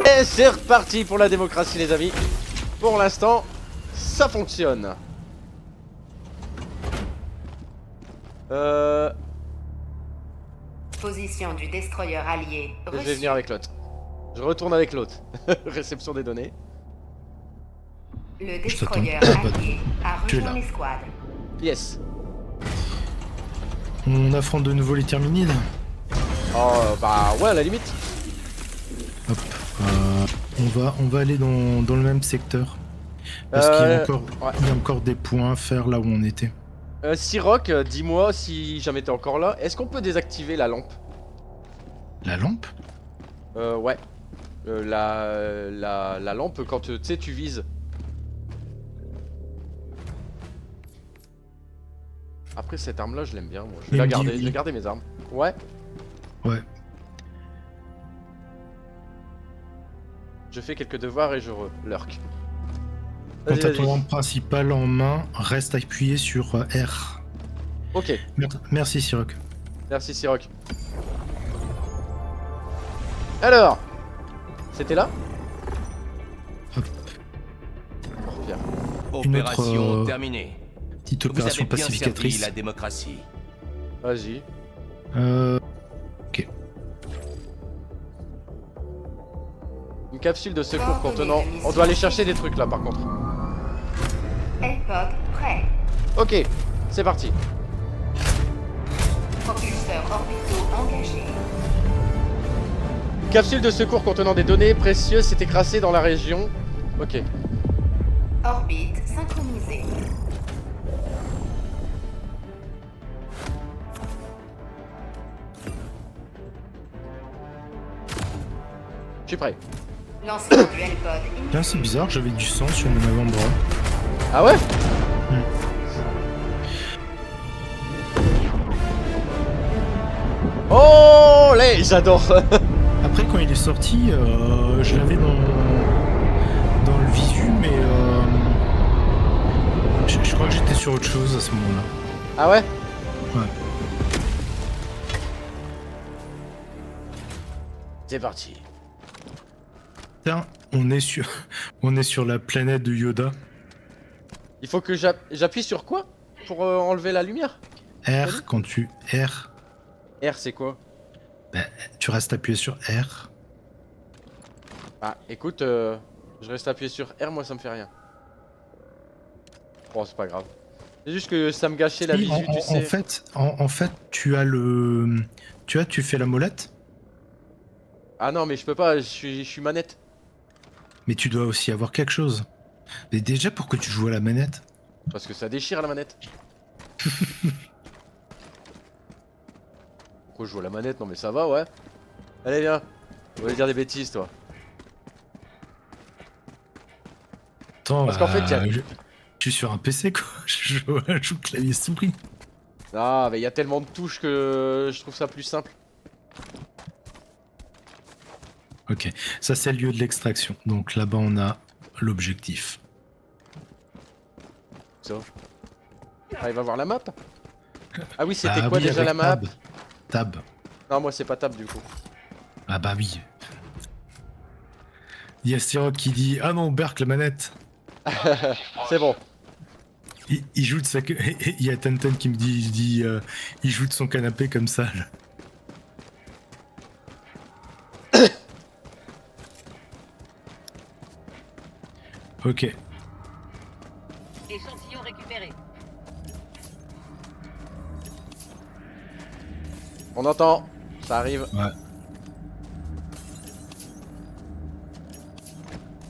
Et c'est reparti pour la démocratie les amis. Pour l'instant, ça fonctionne. Position du destroyer allié. Je vais venir avec l'autre. Je retourne avec l'autre. Réception des données. Le destroyer allié a rejoint l'escouade. Yes. On affronte de nouveau les Terminides. Oh bah ouais à la limite. Hop. On va aller dans le même secteur. Parce qu'il y a encore des points à faire là où on était. Siroc, dis-moi si jamais t'es encore là, est-ce qu'on peut désactiver la lampe? La lampe? Ouais. La lampe quand tu sais tu vises. Après cette arme là je l'aime bien moi. Je vais la garder, je vais garder mes armes. Ouais. Ouais. Je fais quelques devoirs et je lurk. Quand t'as ton arme principale en main, reste appuyé sur R. Ok. Merci Siroc. Merci Siroc. Alors, c'était là? Hop. Pierre. Opération terminée. Petite opération Vous avez bien pacificatrice. servi la démocratie. Vas-y. Ok. Une capsule de secours contenant... On doit aller chercher des trucs là par contre. L-Pod prêt. Ok, c'est parti. Propulseurs orbitaux engagés. Une capsule de secours contenant des données précieuses s'est écrasée dans la région. Ok. Orbite synchronisée. Je suis prêt. Lancement du L-Pod. Tiens, c'est bizarre, j'avais du sang sur mon avant-bras. Ah ouais? Oh les, j'adore. Après, quand il est sorti, je l'avais dans le visu, mais je crois que j'étais sur autre chose à ce moment-là. Ah ouais? Ouais. C'est parti. Tiens, on est sur la planète de Yoda. Il faut que j'appuie sur quoi? Pour enlever la lumière? R, quand tu... R, R c'est quoi? bah, tu restes appuyé sur R. Ah écoute, je reste appuyé sur R, moi ça me fait rien. Bon c'est pas grave. C'est juste que ça me gâchait la visu, tu sais. En fait, tu as le... Tu fais la molette, Ah non mais je peux pas, je suis manette. mais tu dois aussi avoir quelque chose. Mais déjà, pourquoi tu joues à la manette? Parce que ça déchire la manette. Pourquoi je joue à la manette? Non mais ça va ouais. Allez viens. On va dire des bêtises toi. Attends, Parce qu'en fait, je suis sur un PC quoi, je joue clavier souris. Ah mais il y a tellement de touches que je trouve ça plus simple. Ok, ça c'est le lieu de l'extraction. Donc là-bas on a l'objectif. Ça. Ah il va voir la map. Ah oui c'était Ah quoi oui, déjà avec la map? Tab. Non moi c'est pas tab du coup. Ah bah oui. Il y a Siroc qui dit ah non Berk la manette. C'est bon. Il joue de sa... Il y a Tenten qui me dit il joue de son canapé comme ça. Là. Ok. Échantillon récupéré. On entend. Ça arrive. Ouais.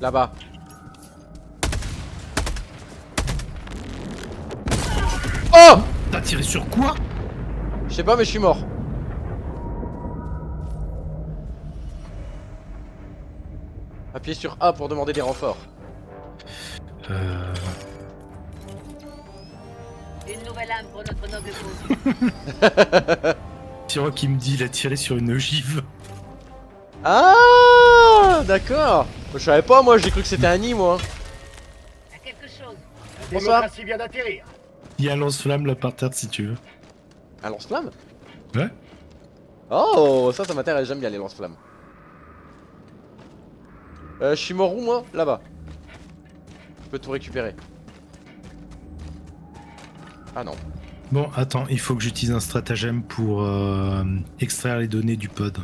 Là-bas. Oh! T'as tiré sur quoi? Je sais pas mais je suis mort. Appuyez sur A pour demander des renforts. Une nouvelle âme pour notre noble cause. Siroc qui me dit il a tiré sur une ogive. Ah d'accord. Je savais pas moi, j'ai cru que c'était un nid moi. À quelque chose. Bonsoir. Démocratie vient d'atterrir. Il y a un lance-flamme là par terre si tu veux. Un lance-flamme? Ouais. Oh, ça m'intéresse, j'aime bien les lance-flammes. Je suis mort où moi? Là-bas. Je peux tout récupérer. Ah non. Bon, attends, il faut que j'utilise un stratagème pour extraire les données du pod.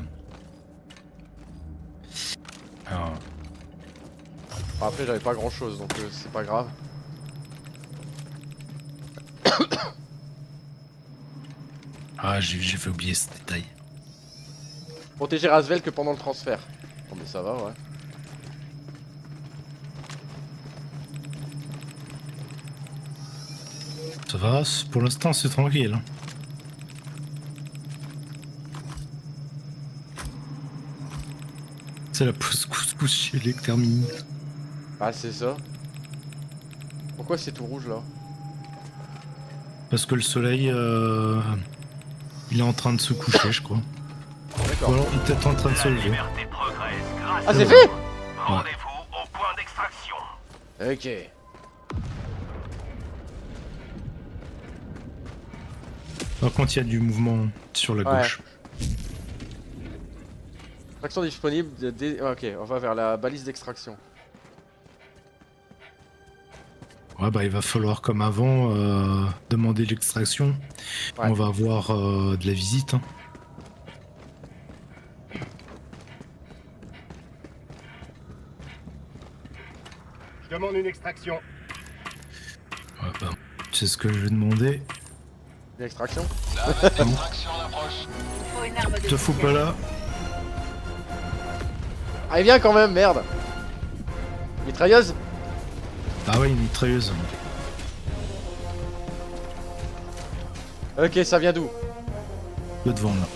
Alors, Bon, après j'avais pas grand chose donc c'est pas grave. ah, j'ai fait oublier ce détail. Protéger Rasvel que pendant le transfert. Oh mais ça va ouais. Ça va, pour l'instant c'est tranquille. Hein. C'est la pousse couscous chez les termini. Ah c'est ça. Pourquoi c'est tout rouge là? Parce que le soleil, il est en train de se coucher, je crois. D'accord. Ou alors il est peut-être en train de se lever. liberté progresse grâce Ah c'est fait? Rendez-vous au point d'extraction. Ok. Par contre, il y a du mouvement sur la gauche. Extraction disponible. Ok, on va vers la balise d'extraction. Ouais, bah il va falloir, comme avant, demander l'extraction. Ouais. On va avoir de la visite. Hein. Je demande une extraction. Ouais, bah, c'est ce que je vais demander. L'extraction? Faut une arme de Te fous soutien. pas là. Ah il vient quand même, merde. Mitrailleuse? Ah ouais, une mitrailleuse. Ok, ça vient d'où? Le devant là.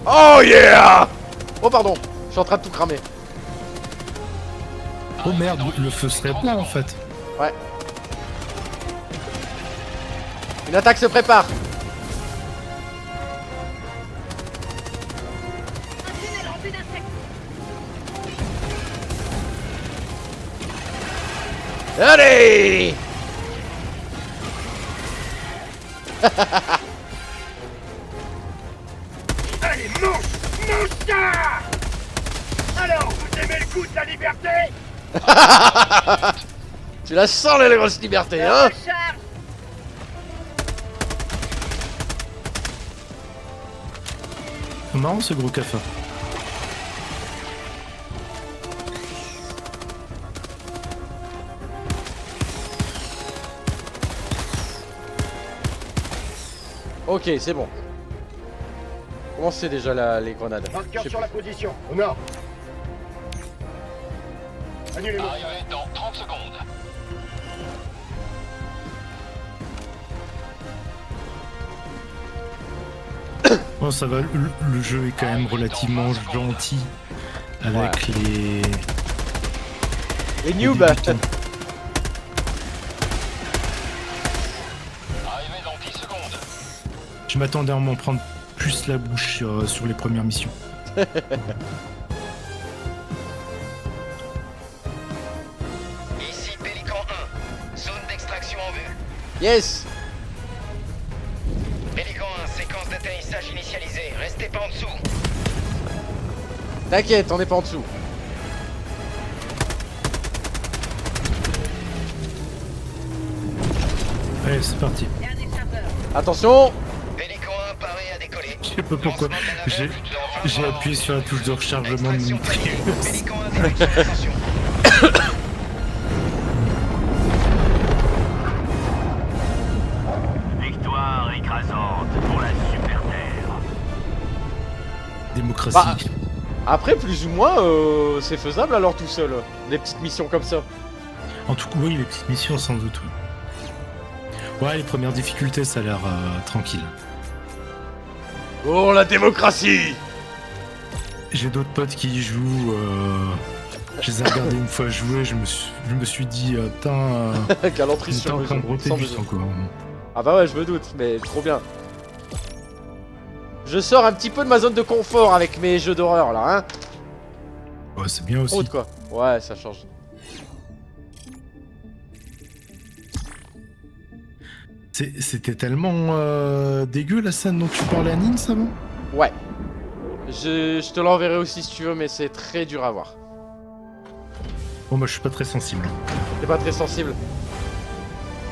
Oh yeah! Oh pardon, je suis en train de tout cramer. Oh merde, le feu serait plein en fait. Ouais. Une attaque se prépare. Un tunnel rempli d'insectes. Allez! Allez, mange ça! Alors, vous aimez le goût de la liberté? Tu la sens la grosse liberté, hein? Recharge. C'est marrant ce gros cafard. Ok, c'est bon. Comment c'est déjà les grenades? Je Marqueur sais sur pas. la position, au nord. Annulez-moi. Arrivez dans 30 secondes. Bon, ça va, le jeu est quand même relativement gentil avec les Les noobs. débutants. Arrivez dans 10 secondes. Je m'attendais à m'en prendre plus la bouche sur les premières missions. Ici Pélican 1, zone d'extraction en vue. Yes. Pélican 1, séquence d'atterrissage initialisée. Restez pas en dessous. T'inquiète, on n'est pas en dessous. Allez, c'est parti. Dernier chasseur. Attention. Pélican 1 paré à décoller. Je sais pas pourquoi. J'ai appuyé sur la touche de rechargement de Extraction mitrailleuse. payée. Pélican 1 direction d'ascension. Victoire écrasante pour la Super Terre. Démocratie. Bah. Après, plus ou moins, c'est faisable alors tout seul. Des petites missions comme ça. En tout cas, oui, les petites missions sans doute. Ouais, les premières difficultés, ça a l'air tranquille. Oh la démocratie. J'ai d'autres potes qui y jouent. Je les ai regardés une fois jouer, je me suis dit, putain, Galanterie ils étaient sur en train de roter sans du mesure. sang, quoi. Ah bah ouais, je me doute, mais trop bien. Je sors un petit peu de ma zone de confort avec mes jeux d'horreur là, hein. Ouais, c'est bien aussi. Autre quoi. Ouais, ça change. C'était tellement dégueu la scène dont tu parlais à Nîmes, ça va? Ouais. Je te l'enverrai aussi si tu veux, mais c'est très dur à voir. Bon, moi je suis pas très sensible. T'es pas très sensible.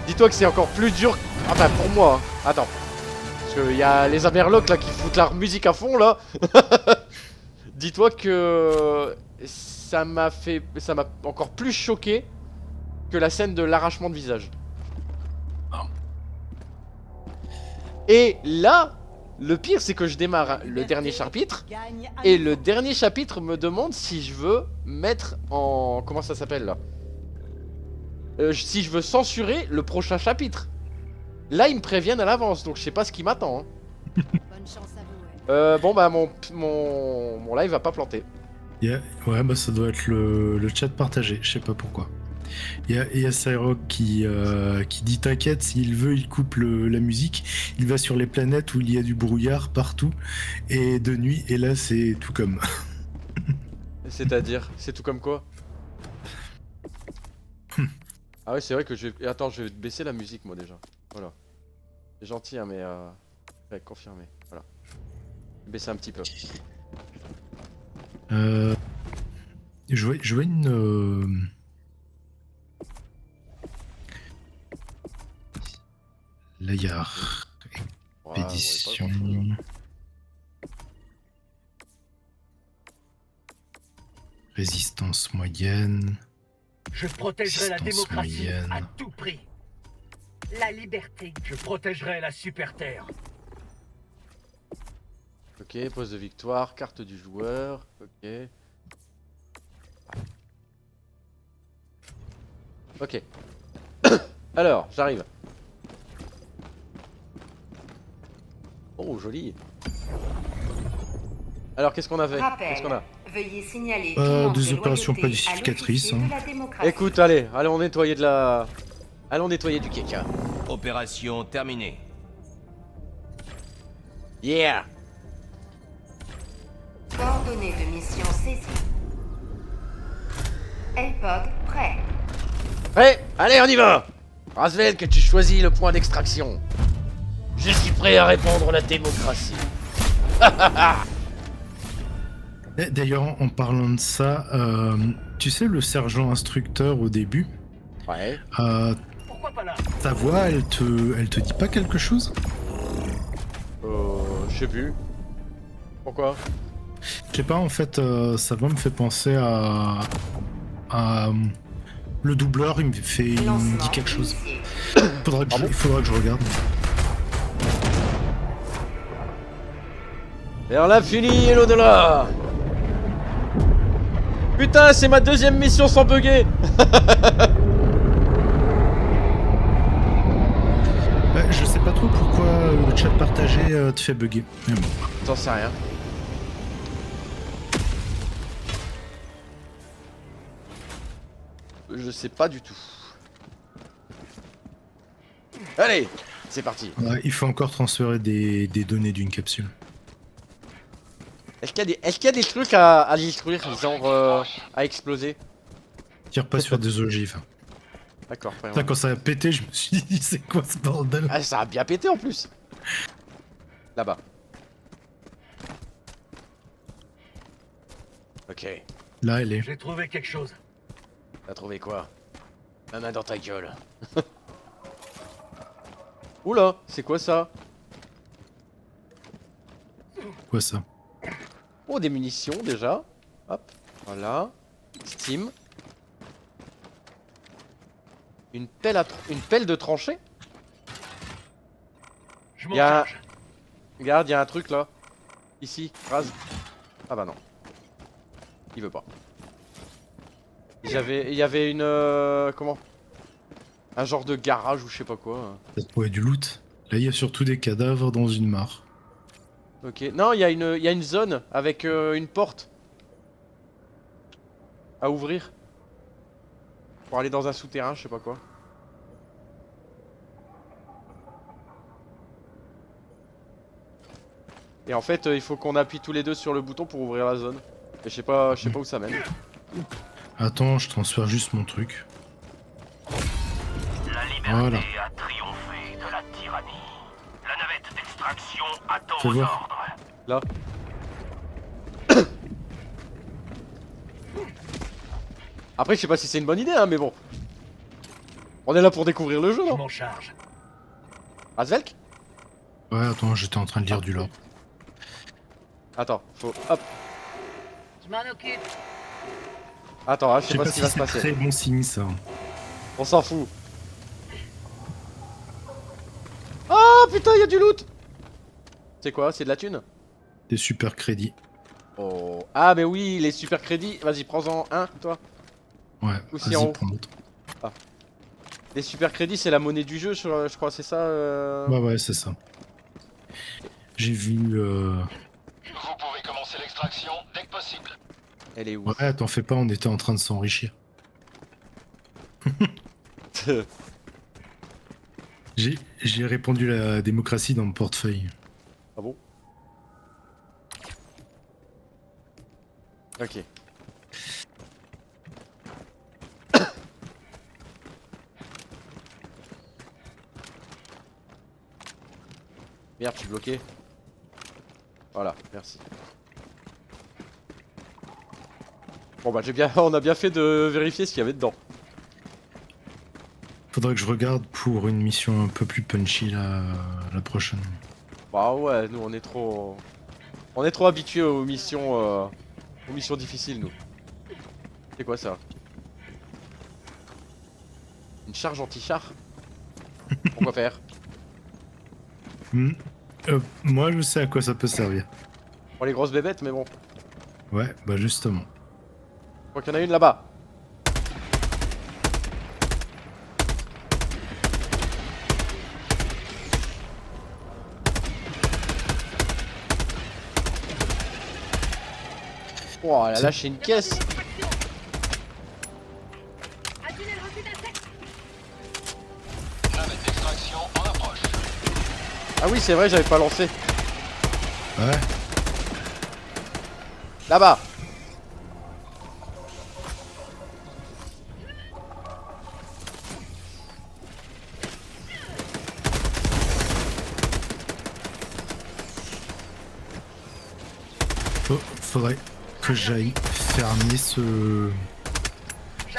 Dis-toi que c'est encore plus dur. Ah bah pour moi. Hein. Attends. Parce qu'il y a les Amerlocs là qui foutent leur musique à fond là. Dis-toi que ça m'a encore plus choqué que la scène de l'arrachement de visage. Et là, le pire c'est que je démarre le dernier chapitre et le dernier chapitre me demande si je veux mettre en... Comment ça s'appelle là, si je veux censurer le prochain chapitre. Là ils me préviennent à l'avance, donc je sais pas ce qui m'attend. Hein. Bonne chance à vous. Bon bah mon live va pas planter. Ouais, bah ça doit être le chat partagé, je sais pas pourquoi. Il y a Cyrock qui dit t'inquiète, s'il veut il coupe la musique, il va sur les planètes où il y a du brouillard partout et de nuit, et là c'est tout comme. C'est-à-dire, c'est tout comme quoi? Ah ouais c'est vrai que je vais... Attends, je vais baisser la musique moi déjà. Voilà. C'est gentil hein mais ouais, confirmé. Voilà. Baisser un petit peu. Je vois une... Là, il y a expédition. Ouais, Résistance moyenne. Je protégerai la Résistance démocratie moyenne. à tout prix. La liberté. Je protégerai la super terre. Ok, pose de victoire, carte du joueur. Ok. Ok. Alors, j'arrive. Oh, joli. Alors, qu'est-ce qu'on a fait? Qu'est-ce qu'on a? Veuillez signaler des opérations pacificatrices, hein. Écoute, allez, allons nettoyer de la... Allons nettoyer du caca. Opération terminée. Yeah. Coordonnées de mission saisies. L-Pod prêt. Prêt? Allez, on y va. Rasvel, que tu choisis le point d'extraction. Je suis prêt à répandre la démocratie. D'ailleurs, en parlant de ça, tu sais, le sergent instructeur au début, Ouais. Pourquoi pas là? ta voix, elle te dit pas quelque chose? Je sais plus. Pourquoi? Je sais pas, en fait, sa voix me fait penser à le doubleur, il me dit quelque chose. Il faudra que je regarde. Vers l'infini et l'au-delà. Putain, c'est ma deuxième mission sans bugger. Je sais pas trop pourquoi le chat partagé te fait bugger. Mais bon. J'en sais rien. Je sais pas du tout. Allez, c'est parti. Ouais, il faut encore transférer des données d'une capsule. Est-ce qu'il y a des trucs à détruire, genre à exploser? Tire pas sur des ogives. D'accord, frère. Putain, quand ça a pété, je me suis dit, c'est quoi ce bordel? Ah, ça a bien pété en plus. Là-bas. Ok. Là, elle est. J'ai trouvé quelque chose. T'as trouvé quoi? Ma main dans ta gueule. Oula, c'est quoi ça? Quoi ça? Oh, des munitions déjà. Hop, voilà. Steam. Une pelle de tranchée? Je m'en Y'a... charge. Regarde, y'a un truc là. Ici, rase. Ah bah non. Il veut pas. Il y avait une... comment? Un genre de garage ou je sais pas quoi. T'as trouvé du loot? Là, il y a surtout des cadavres dans une mare. Ok. Non, il y a une zone avec une porte. À ouvrir. Pour aller dans un souterrain, je sais pas quoi. Et en fait, il faut qu'on appuie tous les deux sur le bouton pour ouvrir la zone. Et je sais pas où ça mène. Attends, je transfère juste mon truc. La liberté Voilà. a triomphé de la Mission à Fais ton voir. ordre. Là. Après, je sais pas si c'est une bonne idée, hein, mais bon. On est là pour découvrir le jeu, Je non? m'en charge. Asvelk? Ouais, attends, j'étais en train de lire du lore. Attends, faut. Hop. Je m'en occupe. Attends, hein, je Je sais sais pas pas ce qui si va se c'est passer. très bon signe ça. On s'en fout. Oh putain, y a du loot! C'est quoi? C'est de la thune? Des super crédits. Oh. Ah, mais oui, les super crédits. Vas-y, prends-en un, toi. Ouais, Ou si en vas-y, haut. prends l'autre. Les super crédits, c'est la monnaie du jeu, je crois, c'est ça Ouais, c'est ça. J'ai vu. Vous pouvez commencer l'extraction dès que possible. Elle est où? Ouais, t'en fais pas, on était en train de s'enrichir. J'ai répondu la démocratie dans mon portefeuille. Ah bon? Ok. Merde, je suis bloqué. Voilà, merci. Bon bah on a bien fait de vérifier ce qu'il y avait dedans. Faudrait que je regarde pour une mission un peu plus punchy la prochaine. Bah ouais, nous on est trop habitués aux missions difficiles nous. C'est quoi ça? Une charge anti-char? Pourquoi faire? Moi, je sais à quoi ça peut servir. Pour les grosses bébêtes, mais bon. Ouais, bah justement. Je crois qu'il y en a une là-bas. Oh, elle a lâché une caisse. Un tunnel rempli d'insectes. Navette d'extraction en approche. Ah oui, c'est vrai, j'avais pas lancé. Ouais. Là-bas. Faudrait que j'aille fermer ce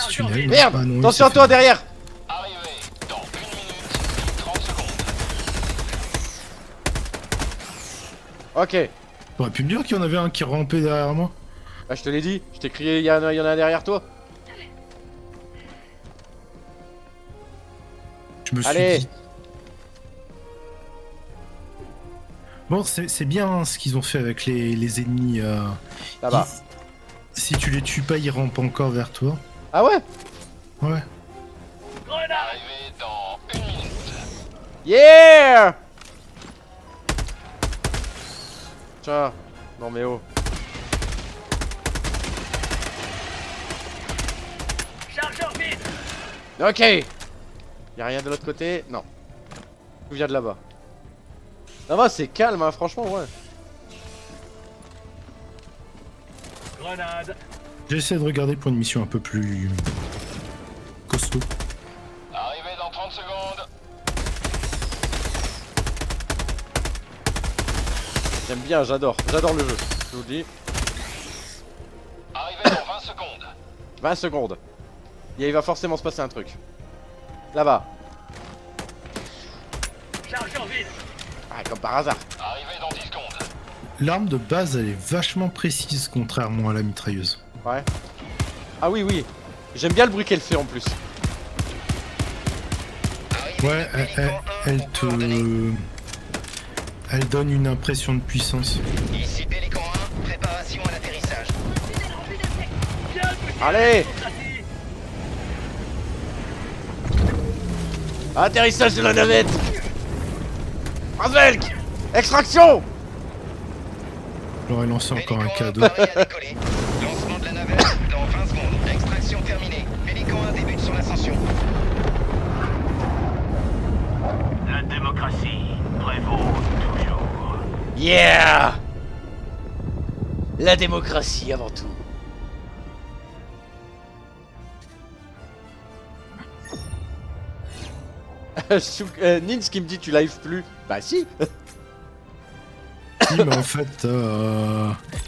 tunnel. Merde, Ah non, attention à il s'est toi fermé. derrière. Arrivez dans 1 minute 30 secondes. Ok. T'aurais pu me dire qu'il y en avait un qui rampait derrière moi? Bah je te l'ai dit, je t'ai crié, il y en a un derrière toi. Je me suis Allez. dit. Bon, c'est bien hein, ce qu'ils ont fait avec les ennemis. Là-bas. Si tu les tues pas, ils rampent encore vers toi. Ah ouais? Ouais. Arrivez dans 1 minute. Yeah! Tiens. Non mais oh. Chargeur vide. Ok. Y'a rien de l'autre côté? Non. Tout vient de là-bas. Ça va, c'est calme, hein, franchement, ouais. Grenade. J'essaie de regarder pour une mission un peu plus costaud. Arrivez dans 30 secondes. J'aime bien, j'adore le jeu. Je vous le dis. Arrivez dans 20 secondes. 20 secondes. Il va forcément se passer un truc. Là-bas. Chargeur vide. Ah, comme par hasard. Arrivez dans 10 secondes. L'arme de base, elle est vachement précise contrairement à la mitrailleuse. Ouais. Ah oui, oui. J'aime bien le bruit qu'elle fait en plus. Arrivez Ouais, elle te... Elle donne une impression de puissance. Ici Pélican 1, préparation à l'atterrissage. Tunnel rempli d'insectes. Bien petit. Allez! Démocratie. Atterrissage de la navette. Asvelk! Extraction! J'aurais lancé encore un Pélican 1 cadeau. paré à décoller. Lancement de la navette dans 20 secondes. Extraction terminée. Pélican 1 débute son ascension. La démocratie prévaut toujours. Yeah! La démocratie avant tout. Nins qui me dit tu live plus. Bah si. Si, mais en fait,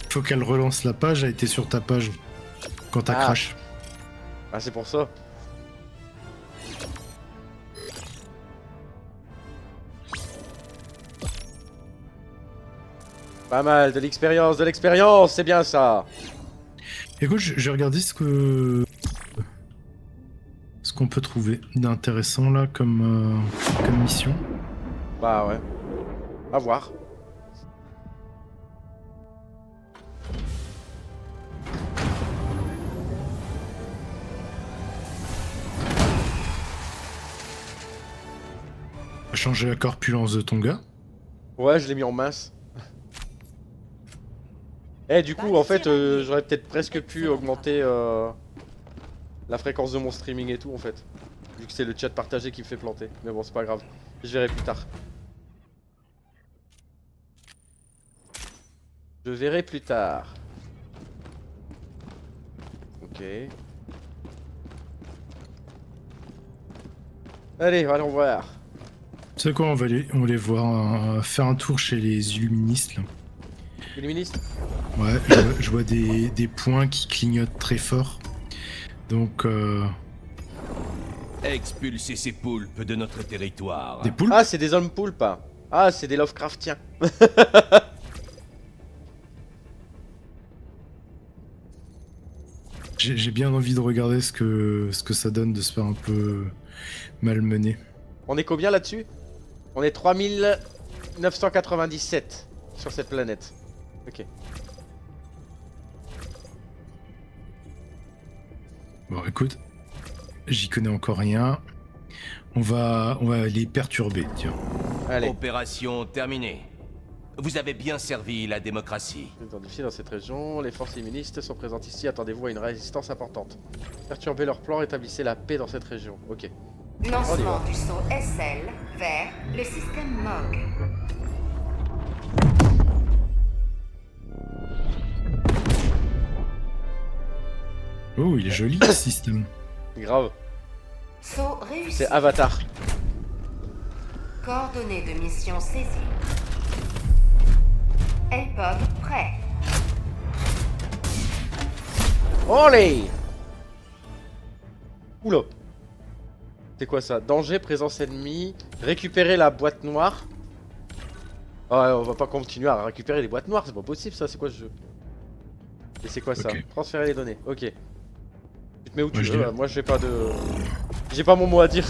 faut qu'elle relance la page, elle était sur ta page quand t'as Ah. crash. Ah, c'est pour ça. Pas mal, de l'expérience, c'est bien ça. Écoute, j'ai regardé ce qu'on peut trouver d'intéressant là comme mission. Bah ouais. À voir. Changer la corpulence de ton gars. Ouais, je l'ai mis en mince. Eh, du coup, en fait, j'aurais peut-être presque pu augmenter la fréquence de mon streaming et tout, en fait. Vu que c'est le chat partagé qui me fait planter. Mais bon, c'est pas grave. Je verrai plus tard. Je verrai plus tard. Ok. Allez, allons voir. Tu sais quoi, on va aller voir, faire un tour chez les illuministes là. Illuministe. Ouais, je vois des points qui clignotent très fort. Donc, Expulser ces poulpes de notre territoire. des poules. Ah, c'est des hommes poulpes. Ah, c'est des Lovecraftiens. J'ai bien envie de regarder ce que ça donne de se faire un peu malmener. On est combien là-dessus? On est 3997 sur cette planète. Ok. Bon, écoute, j'y connais encore rien. On va les perturber, tiens. Allez. Opération terminée. Vous avez bien servi la démocratie. Identifié dans cette région, les forces immunistes sont présentes ici. Attendez-vous à une résistance importante. Perturbez leur plan, établissez la paix dans cette région. Ok. On y va. Lancement du saut SL vers le système MOG. Oh, il est joli ce système. Grave. Saut réussi. C'est Avatar. Coordonnées de mission saisies. LPOG prêt. Olé. Oula. C'est quoi ça? Danger, présence ennemie. Récupérer la boîte noire. Ah, on va pas continuer à récupérer les boîtes noires, c'est pas possible ça, c'est quoi ce jeu? Et c'est quoi ça? Ok. Transférer les données, ok. Tu te mets où tu Moi, je veux, dirais- là. Moi j'ai pas de... J'ai pas mon mot à dire.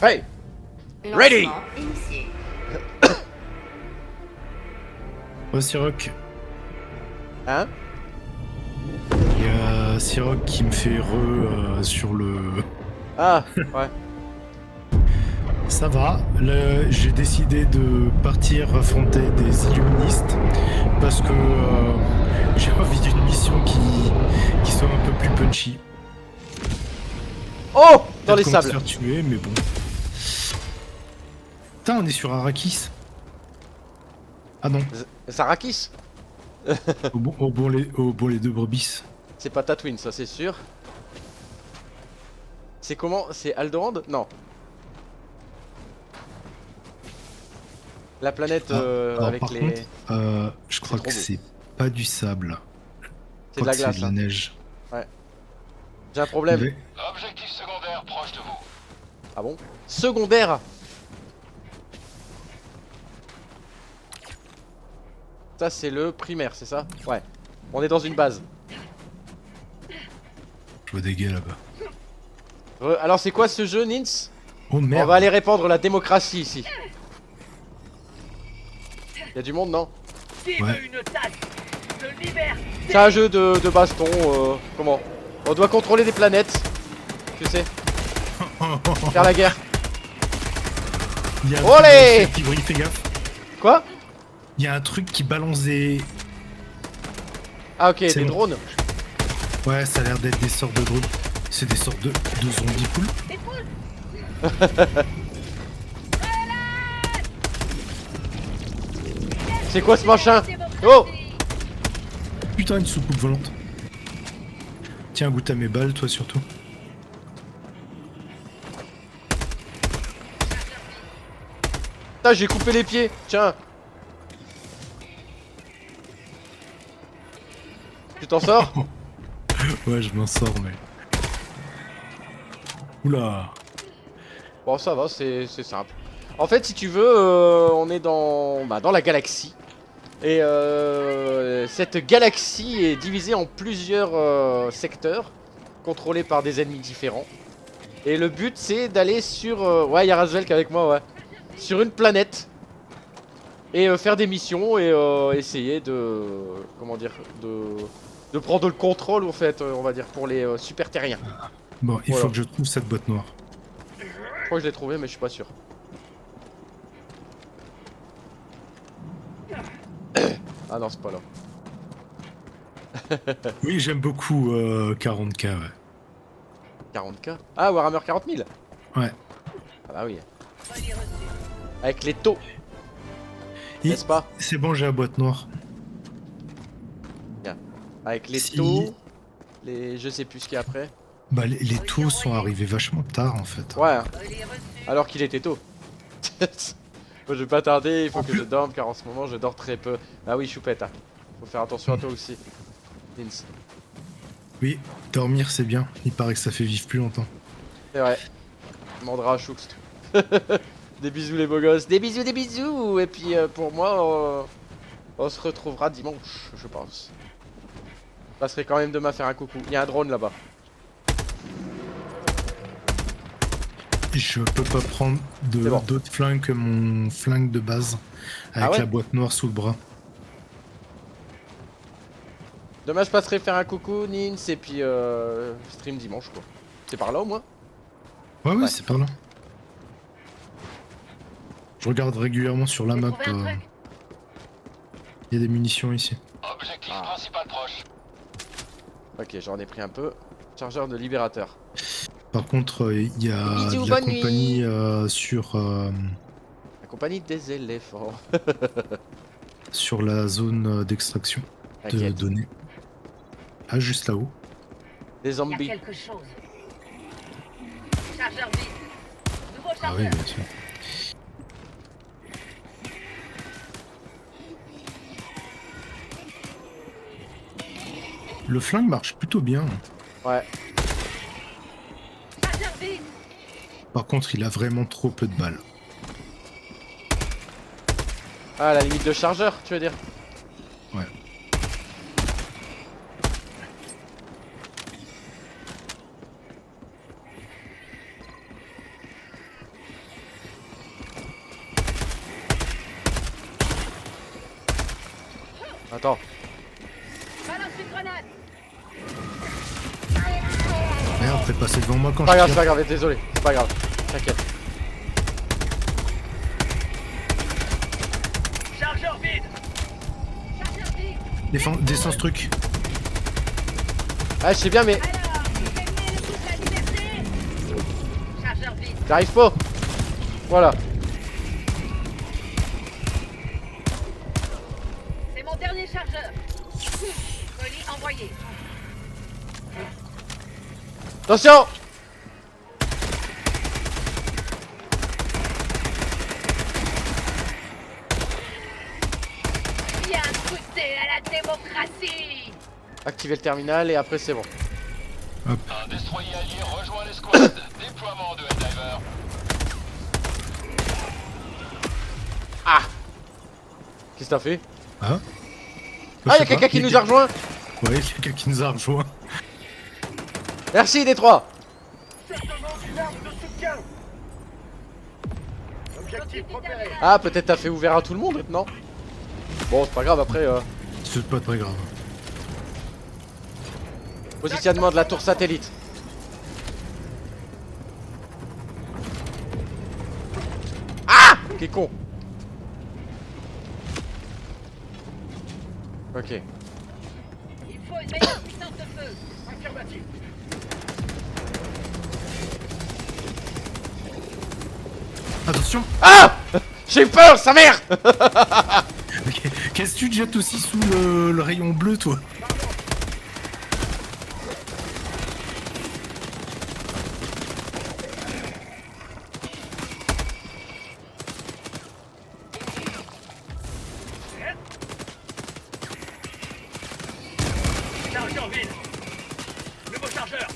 Hey! Ready. Lancement initié. Oh, Siroc, Hein? il y a Siroc qui me fait sur le... Ah, ouais. Ça va, là, j'ai décidé de partir affronter des illuministes parce que j'ai envie d'une mission qui soit un peu plus punchy. Oh! Dans les Peut-être qu'on va se sables. faire tuer, mais bon. Putain, on est sur Arrakis. Ah non, Sarakis? au bon les deux brebis. C'est pas Tatooine, ça c'est sûr. C'est comment? C'est Alderaan? Non. La planète Alors, avec par les... contre, je crois trop que beau. c'est pas du sable. C'est de la glace, C'est de la hein. neige. J'ai un problème. Mais- Objectif secondaire proche de vous. Ah bon? Secondaire. Ça c'est le primaire, c'est ça? Ouais. On est dans une base. Je vois des gars là-bas. Alors c'est quoi ce jeu, Nins? Oh On merde. va aller répandre la démocratie ici. Y'a du monde, non? Qui Ouais. veut une tasse de liberté? C'est un jeu de baston, comment? On doit contrôler des planètes. Tu sais, faire la guerre. Il y a un Olé truc dans le ciel qui brille, fais gaffe. Quoi? Il y a un truc qui balance des... Ah ok, C'est des bon. drones. Ouais, ça a l'air d'être des sortes de drones. C'est des sortes de zombies poules. C'est quoi ce machin? Oh! Putain, une soucoupe volante. Tiens, goûte à mes balles, toi surtout. Putain, j'ai coupé les pieds. Tiens. Tu t'en sors? Ouais, je m'en sors, mais. Oula. Bon, ça va, c'est simple. En fait, si tu veux, on est dans la galaxie. Et cette galaxie est divisée en plusieurs secteurs, contrôlés par des ennemis différents. Et le but, c'est d'aller sur... ouais, il y a Razvel qui est avec moi, ouais. Sur une planète. Et faire des missions et essayer de... Comment dire, de prendre le contrôle, en fait, on va dire, pour les super terriens. Bon, il Voilà. faut que je trouve cette boîte noire. Je crois que je l'ai trouvé, mais je suis pas sûr. Ah non, c'est pas là. Oui, j'aime beaucoup 40K, ouais. 40K? Ah, Warhammer 40 000? Ouais. Ah bah oui. Colis reçu. Avec les taux, Et n'est-ce pas? c'est bon, j'ai la boîte noire. Avec les Si- taux, les... je sais plus ce qu'il y a après. Bah, les taux sont arrivés vachement tard, en fait. Ouais, hein. Colis reçu. Alors qu'il était tôt. Moi, je vais pas tarder, il faut que je dorme car en ce moment je dors très peu. Ah oui, choupette, hein. Faut faire attention à toi aussi. Vince. Oui, dormir, c'est bien. Il paraît que ça fait vivre plus longtemps. C'est vrai. Mandra à Choux. Des bisous les beaux gosses. Des bisous, des bisous. Et puis pour moi, on se retrouvera dimanche, je pense. Je passerai quand même demain faire un coucou. Il y a un drone là-bas. Je peux pas prendre C'est bon. d'autres flingues que mon flingue de base avec Ah ouais la boîte noire sous le bras. Demain je passerai faire un coucou, Nins, et puis stream dimanche quoi. C'est par là au moins? Ouais, Ouais. c'est par là. Je regarde régulièrement sur la J'ai map. trouvé un truc. Il y a des munitions ici. Objectif Ah. principal proche. Ok, j'en ai pris un peu. Chargeur de libérateur. Par contre, il y a Bisous, de la bonne nuit. compagnie sur, La compagnie des éléphants. sur la zone d'extraction de T'inquiète. données. Ah, juste là-haut. Des Il y a zombies. quelque chose. Chargeur vide. Nouveau Ah chargeur. oui, bien sûr. Le flingue marche plutôt bien. Ouais. Chargeur vide. Par contre, il a vraiment trop peu de balles. Ah, la limite de chargeur, tu veux dire? Ouais. Attends. Balance une grenade. Merde, t'es passé devant moi quand C'est pas je grave, c'est tire. pas grave, désolé. C'est pas grave. T'inquiète. Chargeur vide. Chargeur vide. Descends ce truc. Ah, je sais bien, mais Alors, vous aimez le goût de la liberté. Chargeur vide. j'arrive pas. Voilà. C'est mon dernier chargeur. Colis envoyé. Attention! Bien goûté à la démocratie. Activer le terminal et après c'est bon. Un destroyer allié rejoint l'escouade. Déploiement de Helldiver. Qu'est-ce que t'as fait? Ah Ah, y'a quelqu'un qui nous a rejoint! Ouais, il y a quelqu'un qui nous a rejoint. Merci, Détroit! Certainement une arme de soutien. Objectif repéré. Ah, peut-être t'as fait ouvert à tout le monde maintenant? Bon, c'est pas grave, après, C'est pas très grave. positionnement de la tour satellite. Ah! Quel con! Ok. Il faut une meilleure puissance de feu. Affirmatif. Attention. Ah! J'ai peur, sa mère! Qu'est-ce que tu te jettes aussi sous le rayon bleu, toi? Chargeur vide. Nouveau chargeur.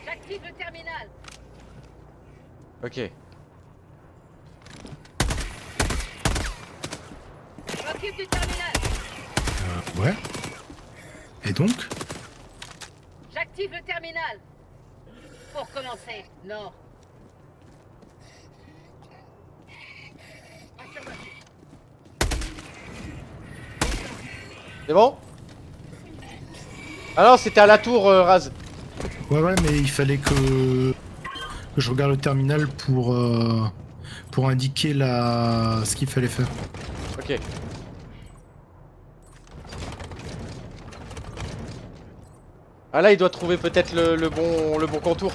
J'active le terminal. Ok. Je m'occupe du terminal. Ouais. Et donc? J'active le terminal. Pour commencer, non. C'est bon? Ah non, c'était à la tour, Raz. Ouais, mais il fallait que je regarde le terminal pour indiquer ce qu'il fallait faire. Ok. Ah là, il doit trouver peut-être le bon contour.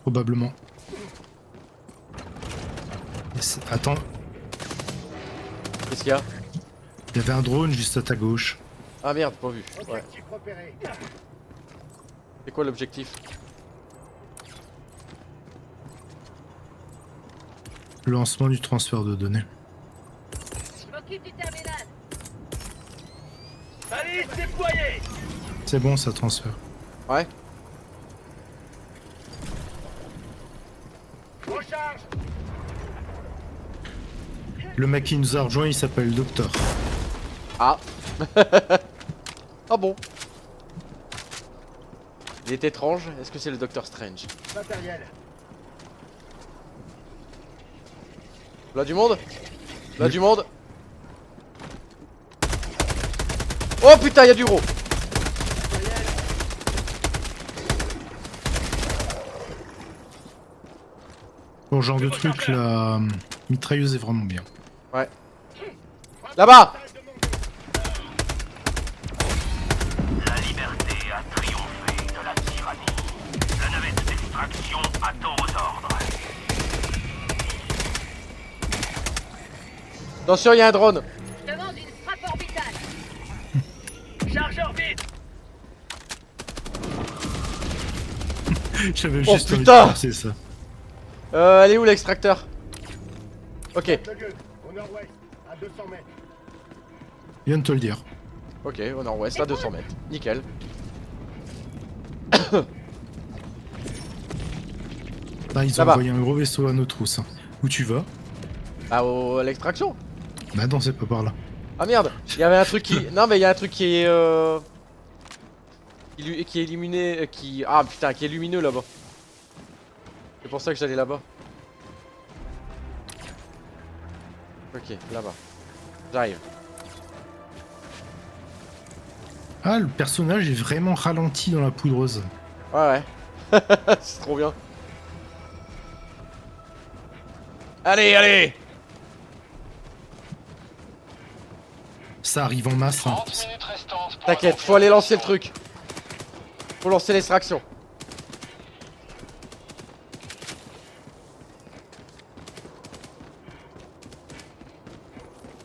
Probablement. Attends, Qu'est-ce qu'il y a? il y avait un drone juste à ta gauche. Ah merde, pas vu. Ouais. Objectif repéré. C'est quoi l'objectif? Le lancement du transfert de données. Je m'occupe du terminal. Balise déployée. C'est bon, ça transfère. Ouais. Recharge. Le mec qui nous a rejoint, il s'appelle Docteur. Ah. Ah bon. Il est étrange. Est-ce que c'est le Docteur Strange? Matériel. Là du monde? Là du monde? Oh putain, il y a du gros. Pour ce genre de truc, la mitrailleuse est vraiment bien. Ouais. Là-bas. La liberté a triomphé de la tyrannie. La navette d'extraction attend aux ordres. Attention, il y a un drone. Je demande une frappe orbitale. Chargeur vide. J'avais Oh, juste envie de putain penser ça. Elle est où l'extracteur? Ok. Le gueule. Au nord-ouest. À 200 mètres. Je viens de te le dire. Ok, au nord-ouest, à 200 mètres. Nickel. Là, ils Ça ont va. envoyé un gros vaisseau à nos trousses. Hein. Où tu vas? Ah, à l'extraction? Bah non, c'est pas par là. Ah merde, il y avait un truc qui... Non mais il y a un truc qui est... Qui est illuminé... Qui... Ah putain, qui est lumineux là-bas. C'est pour ça que j'allais là-bas. Ok, là-bas. J'arrive. Ah, le personnage est vraiment ralenti dans la poudreuse. Ouais. C'est trop bien. Allez, allez. Ça arrive en masse. Hein. 30 minutes restantes pour T'inquiète, faut aller lancer le truc. Faut lancer l'extraction.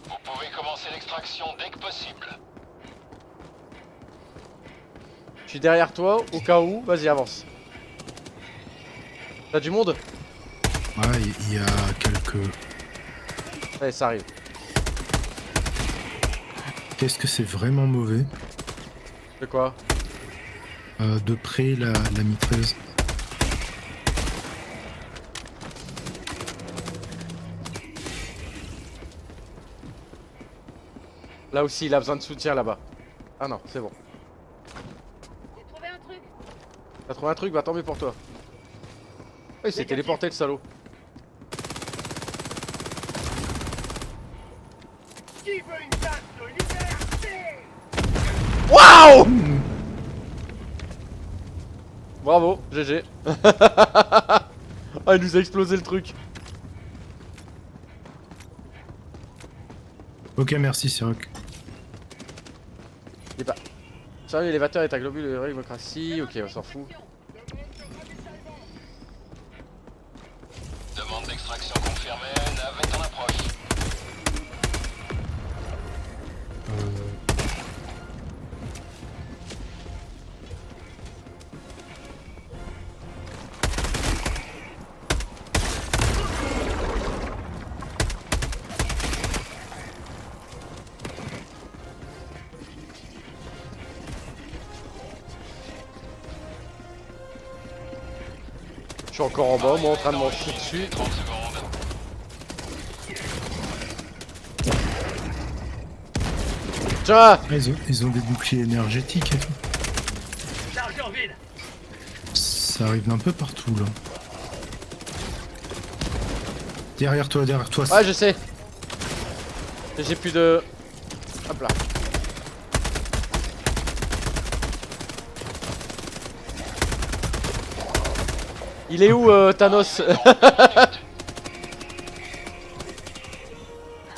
Vous pouvez commencer l'extraction dès que possible. Je suis derrière toi, au cas où. Vas-y, avance. T'as du monde? Ouais, il y a quelques... Allez, ça arrive. Qu'est-ce que c'est vraiment mauvais? De quoi? De près, la mitrailleuse. Là aussi, il a besoin de soutien là-bas. Ah non, c'est bon. J'ai trouvé un truc. T'as trouvé un truc? Bah tant mieux pour toi. Oh, il s'est téléporté le salaud. Qui veut une tasse de liberté? Waouh! Bravo, GG. Ah, il nous a explosé le truc. Ok, merci, Siroc. Il est pas. Sérieux, l'élévateur est un globule de démocratie. Ok, on s'en fout. Demande d'extraction confirmée, navette en approche. suis encore en bas, moi en train de m'en chier dessus. 30 secondes. Tiens. Ah, ils ont des boucliers énergétiques et tout. Chargeur vide. Ça arrive d'un peu partout là. Derrière toi, derrière toi. Ouais, je sais. J'ai plus de... Hop là. Il est où Thanos?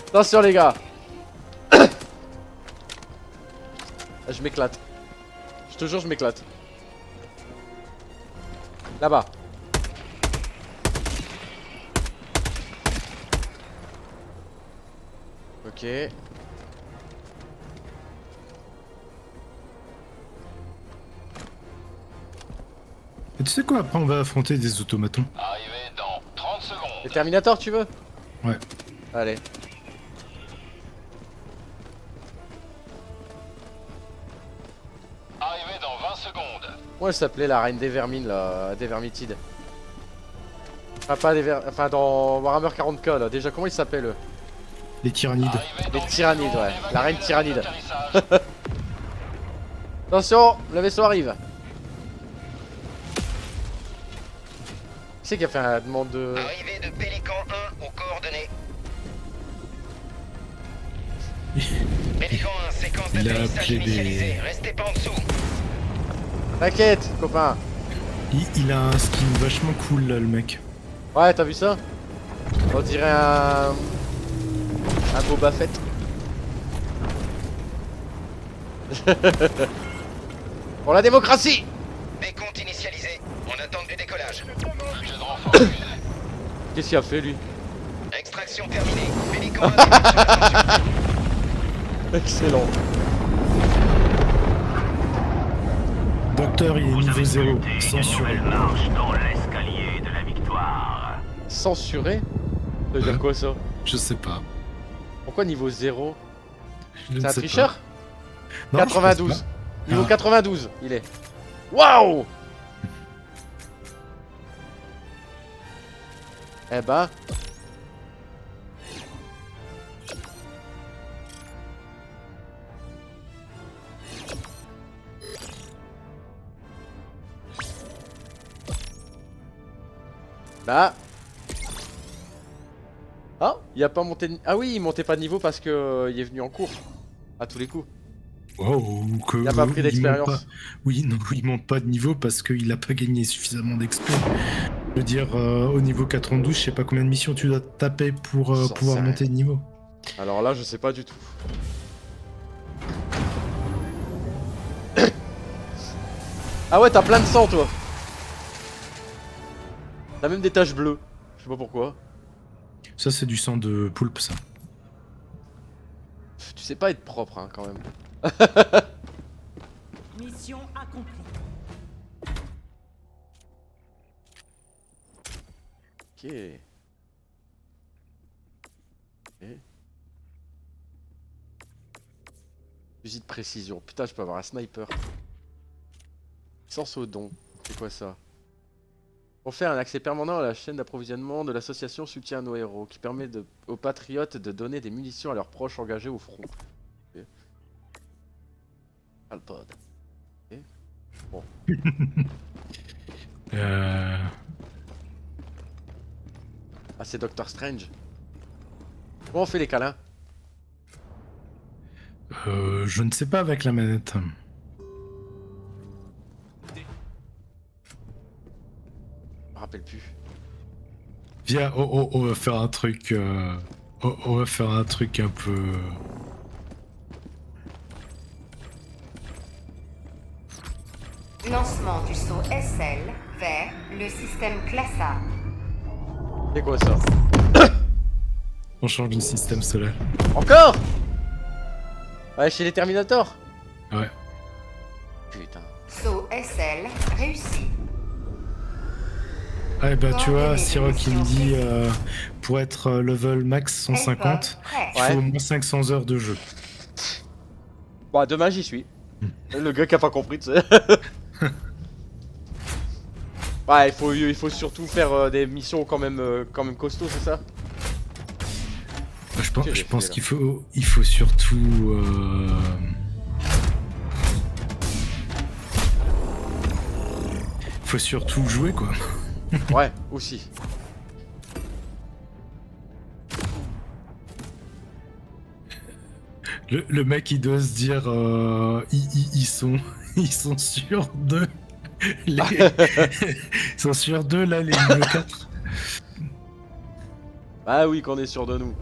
Attention les gars. Je m'éclate. Je te jure je m'éclate. Là-bas. Ok. Et tu sais quoi, après on va affronter des automatons. Arrivé dans 30 secondes. Les Terminators tu veux? Ouais. Allez. Arrivé dans 20 secondes. Comment elle s'appelait la reine des vermines là, des vermitides? Enfin pas des enfin dans Warhammer 40k là, déjà comment il s'appelle eux? Les tyrannides. Arrivé Les dans 10 tyrannides, secondes, ouais. La reine évacuation tyrannide. d'atterrissage. Attention, le vaisseau arrive. Qui c'est qui a fait la demande de... Arrivée de Pélican 1 aux coordonnées. Pélican 1, séquence Il a d'atterrissage appelé des- initialisée. Restez pas en dessous. T'inquiète, copain. Il a un skin vachement cool là, le mec. Ouais, t'as vu ça? On dirait un Boba Fett. Pour la démocratie! Décompte initialisé. On attend du décollage. Budget de renfort refusé. Qu'est-ce qu'il a fait lui? Extraction terminée. Pélican 1 débute sur l'ascension. Excellent. Docteur, il est niveau 0, censuré. Marche dans l'escalier de la victoire. Censuré? Ça veut dire quoi ça? Je sais pas. Pourquoi niveau 0? Je ne C'est un sais tricheur? pas. Non, je pense 92. pas. Niveau Ah. 92, il est. Waouh! Eh ben. Bah. Ah, il a pas monté de... Ah oui, il montait pas de niveau parce que il est venu en cours. À tous les coups. Wow, que Il a pas pris il monte d'expérience. pas- Oui, non, il monte pas de niveau parce qu'il a pas gagné suffisamment d'XP. Je veux dire, au niveau 92, je sais pas combien de missions tu dois taper pour J'en pouvoir sais monter de niveau. Alors là, je sais pas du tout. Ah ouais, t'as plein de sang, toi. T'as même des taches bleues. Je sais pas pourquoi. Ça, c'est du sang de poulpe, ça. Pff, tu sais pas être propre, hein, quand même. Mission accomplie. Ok. Ok. Fusil de précision. Putain, je peux avoir un sniper. Sans au don. C'est quoi ça? On fait un accès permanent à la chaîne d'approvisionnement de l'association Soutien à nos héros, qui permet aux patriotes de donner des munitions à leurs proches engagés au front. Ok. Alpod. Ok. Bon. Ah, c'est Doctor Strange. Comment on fait les câlins? Je ne sais pas avec la manette. Je me rappelle plus. Viens, on va faire un truc. On va faire un truc un peu. Lancement du saut SL vers le système classe A. C'est quoi ça? On change de système solaire. Encore? Ouais, chez les Terminators? Ouais. Putain. Saut SL réussi. Ah, bah tu vois, Coordonnées Siroc il me d'émission dit précises. pour être level max 150, Prêt. il Ouais. faut au moins 500 heures de jeu. Bah, demain j'y suis. Le gars qui a pas compris, tu sais. Ouais, il faut surtout faire des missions quand même costauds, c'est ça? Je J'ai pense fait, qu'il faut surtout. Faut surtout jouer quoi. Ouais, aussi. Le mec il doit se dire ils sont sûrs de les... ils sont sûrs de là les niveau 4. Ah oui, qu'on est sûr de nous.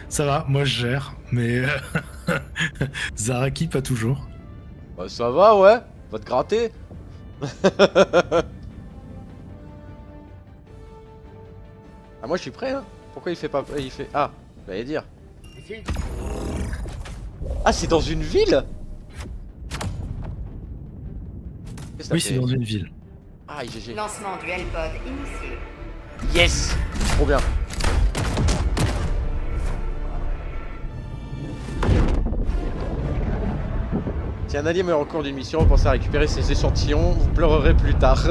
Ça va, moi je gère, mais Zaraki pas toujours. Bah ça va, ouais. Va te gratter. Ah moi je suis prêt hein. Pourquoi il fait pas... Il fait... Ah, j'allais dire. Ah c'est dans une ville? Qu'est-ce que ça Oui, fait c'est dans une ville. Ah GG. Lancement du L-Pod initié. Yes. Trop bien. Si un allié meurt en cours d'une mission, pensez à récupérer ses échantillons, vous pleurerez plus tard.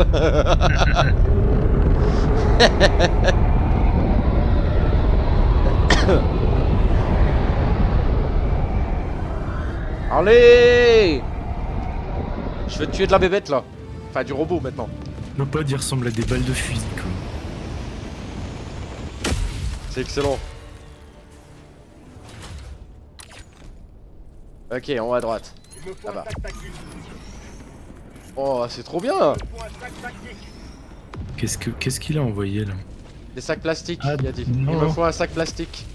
Allez! Je vais te tuer de la bébête là. Enfin du robot maintenant. Le pod il ressemble à des balles de fusil quoi. C'est excellent. Ok, en haut à droite. Là-bas. Oh, c'est trop bien! Qu'est-ce qu'il a envoyé là? Des sacs plastiques, Ah, il a dit. non. Il me faut un sac plastique.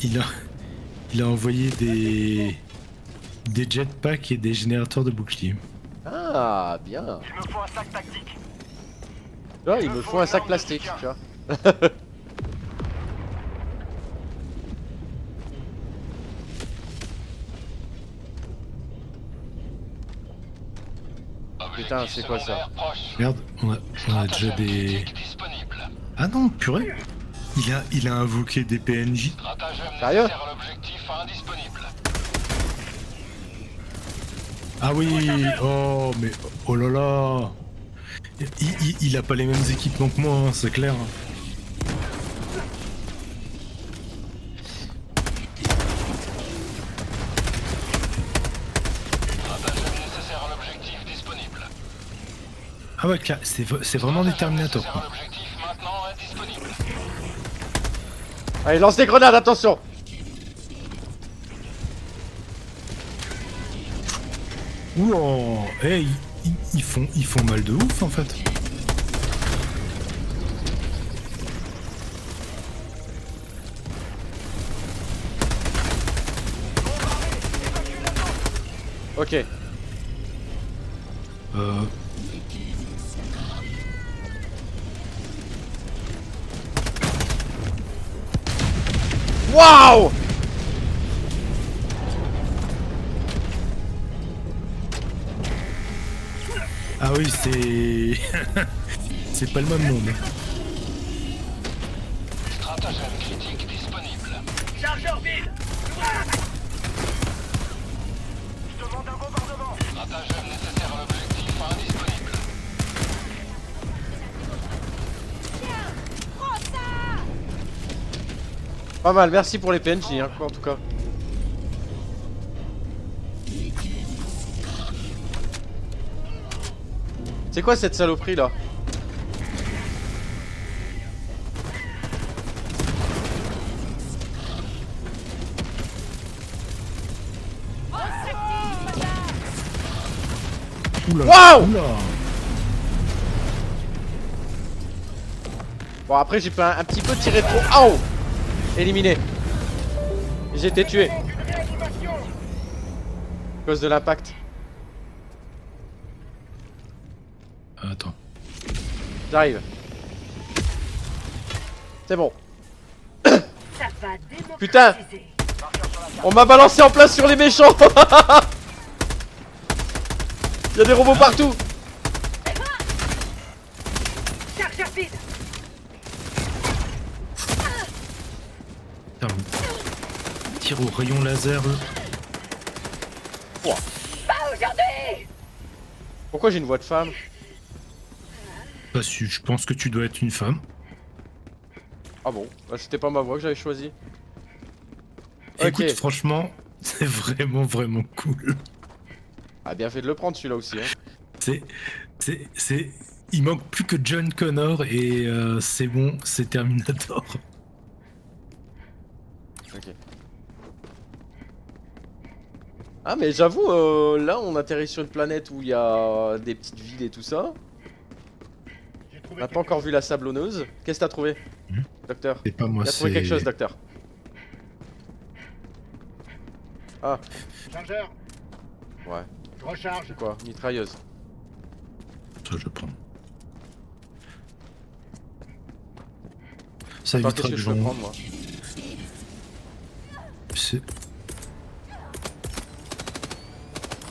Il a envoyé des jetpacks et des générateurs de boucliers. Ah, bien. Il me faut un sac tactique. Tu vois, il me faut un sac plastique, tu vois. Putain, c'est quoi ça? Regarde, on a déjà des... Ah non, purée. Il a invoqué des PNJ. Sérieux? L'objectif indisponible. Ah oui, oh mais oh là là. Il a pas les mêmes équipements que moi, hein, c'est clair. Stratagème nécessaire à l'objectif disponible. Ah ouais, clair, c'est vraiment des Terminators Nécessaire à quoi. l'objectif maintenant indisponible. Allez, lance des grenades, attention! Oula, hey, ils font mal de ouf en fait. Ok. Waouh! Ah oui, c'est... c'est pas le même monde. Stratagème critique disponible. Chargeur vide. Je demande un bombardement. Stratagème nécessaire à l'objectif indisponible. Pas mal, merci pour les PNJ, hein, quoi, en tout cas. C'est quoi cette saloperie là? Oula, Waouh! oula. Bon, après j'ai fait un petit peu tirer trop. Ah oh! Éliminé. J'ai été tué. À cause de l'impact. Attends. J'arrive. C'est bon. Ça va Putain! démocratiser. On m'a balancé en place sur les méchants. Il y a des robots partout. Chargeur vide. Putain, mais... Tire au rayon laser. Pas aujourd'hui. Pourquoi j'ai une voix de femme? Pas su, je pense que tu dois être une femme. Ah bon, bah, c'était pas ma voix que j'avais choisie. Écoute, Ok. franchement, c'est vraiment cool. Ah, bien fait de le prendre celui-là aussi. Hein. C'est... Il manque plus que John Connor et c'est bon, c'est Terminator. Ok. Ah, mais j'avoue, là on atterrit sur une planète où il y a des petites villes et tout ça. On n'a pas encore vu la sablonneuse. Qu'est-ce que t'as trouvé, docteur? C'est pas moi, Il a trouvé c'est... quelque chose, docteur. Ah, Chargeur, ouais. je recharge. C'est quoi? Mitrailleuse. Ça, je prends. Ça Attends, évitera qu'est-ce que que je peux j'en... prendre, moi? C'est...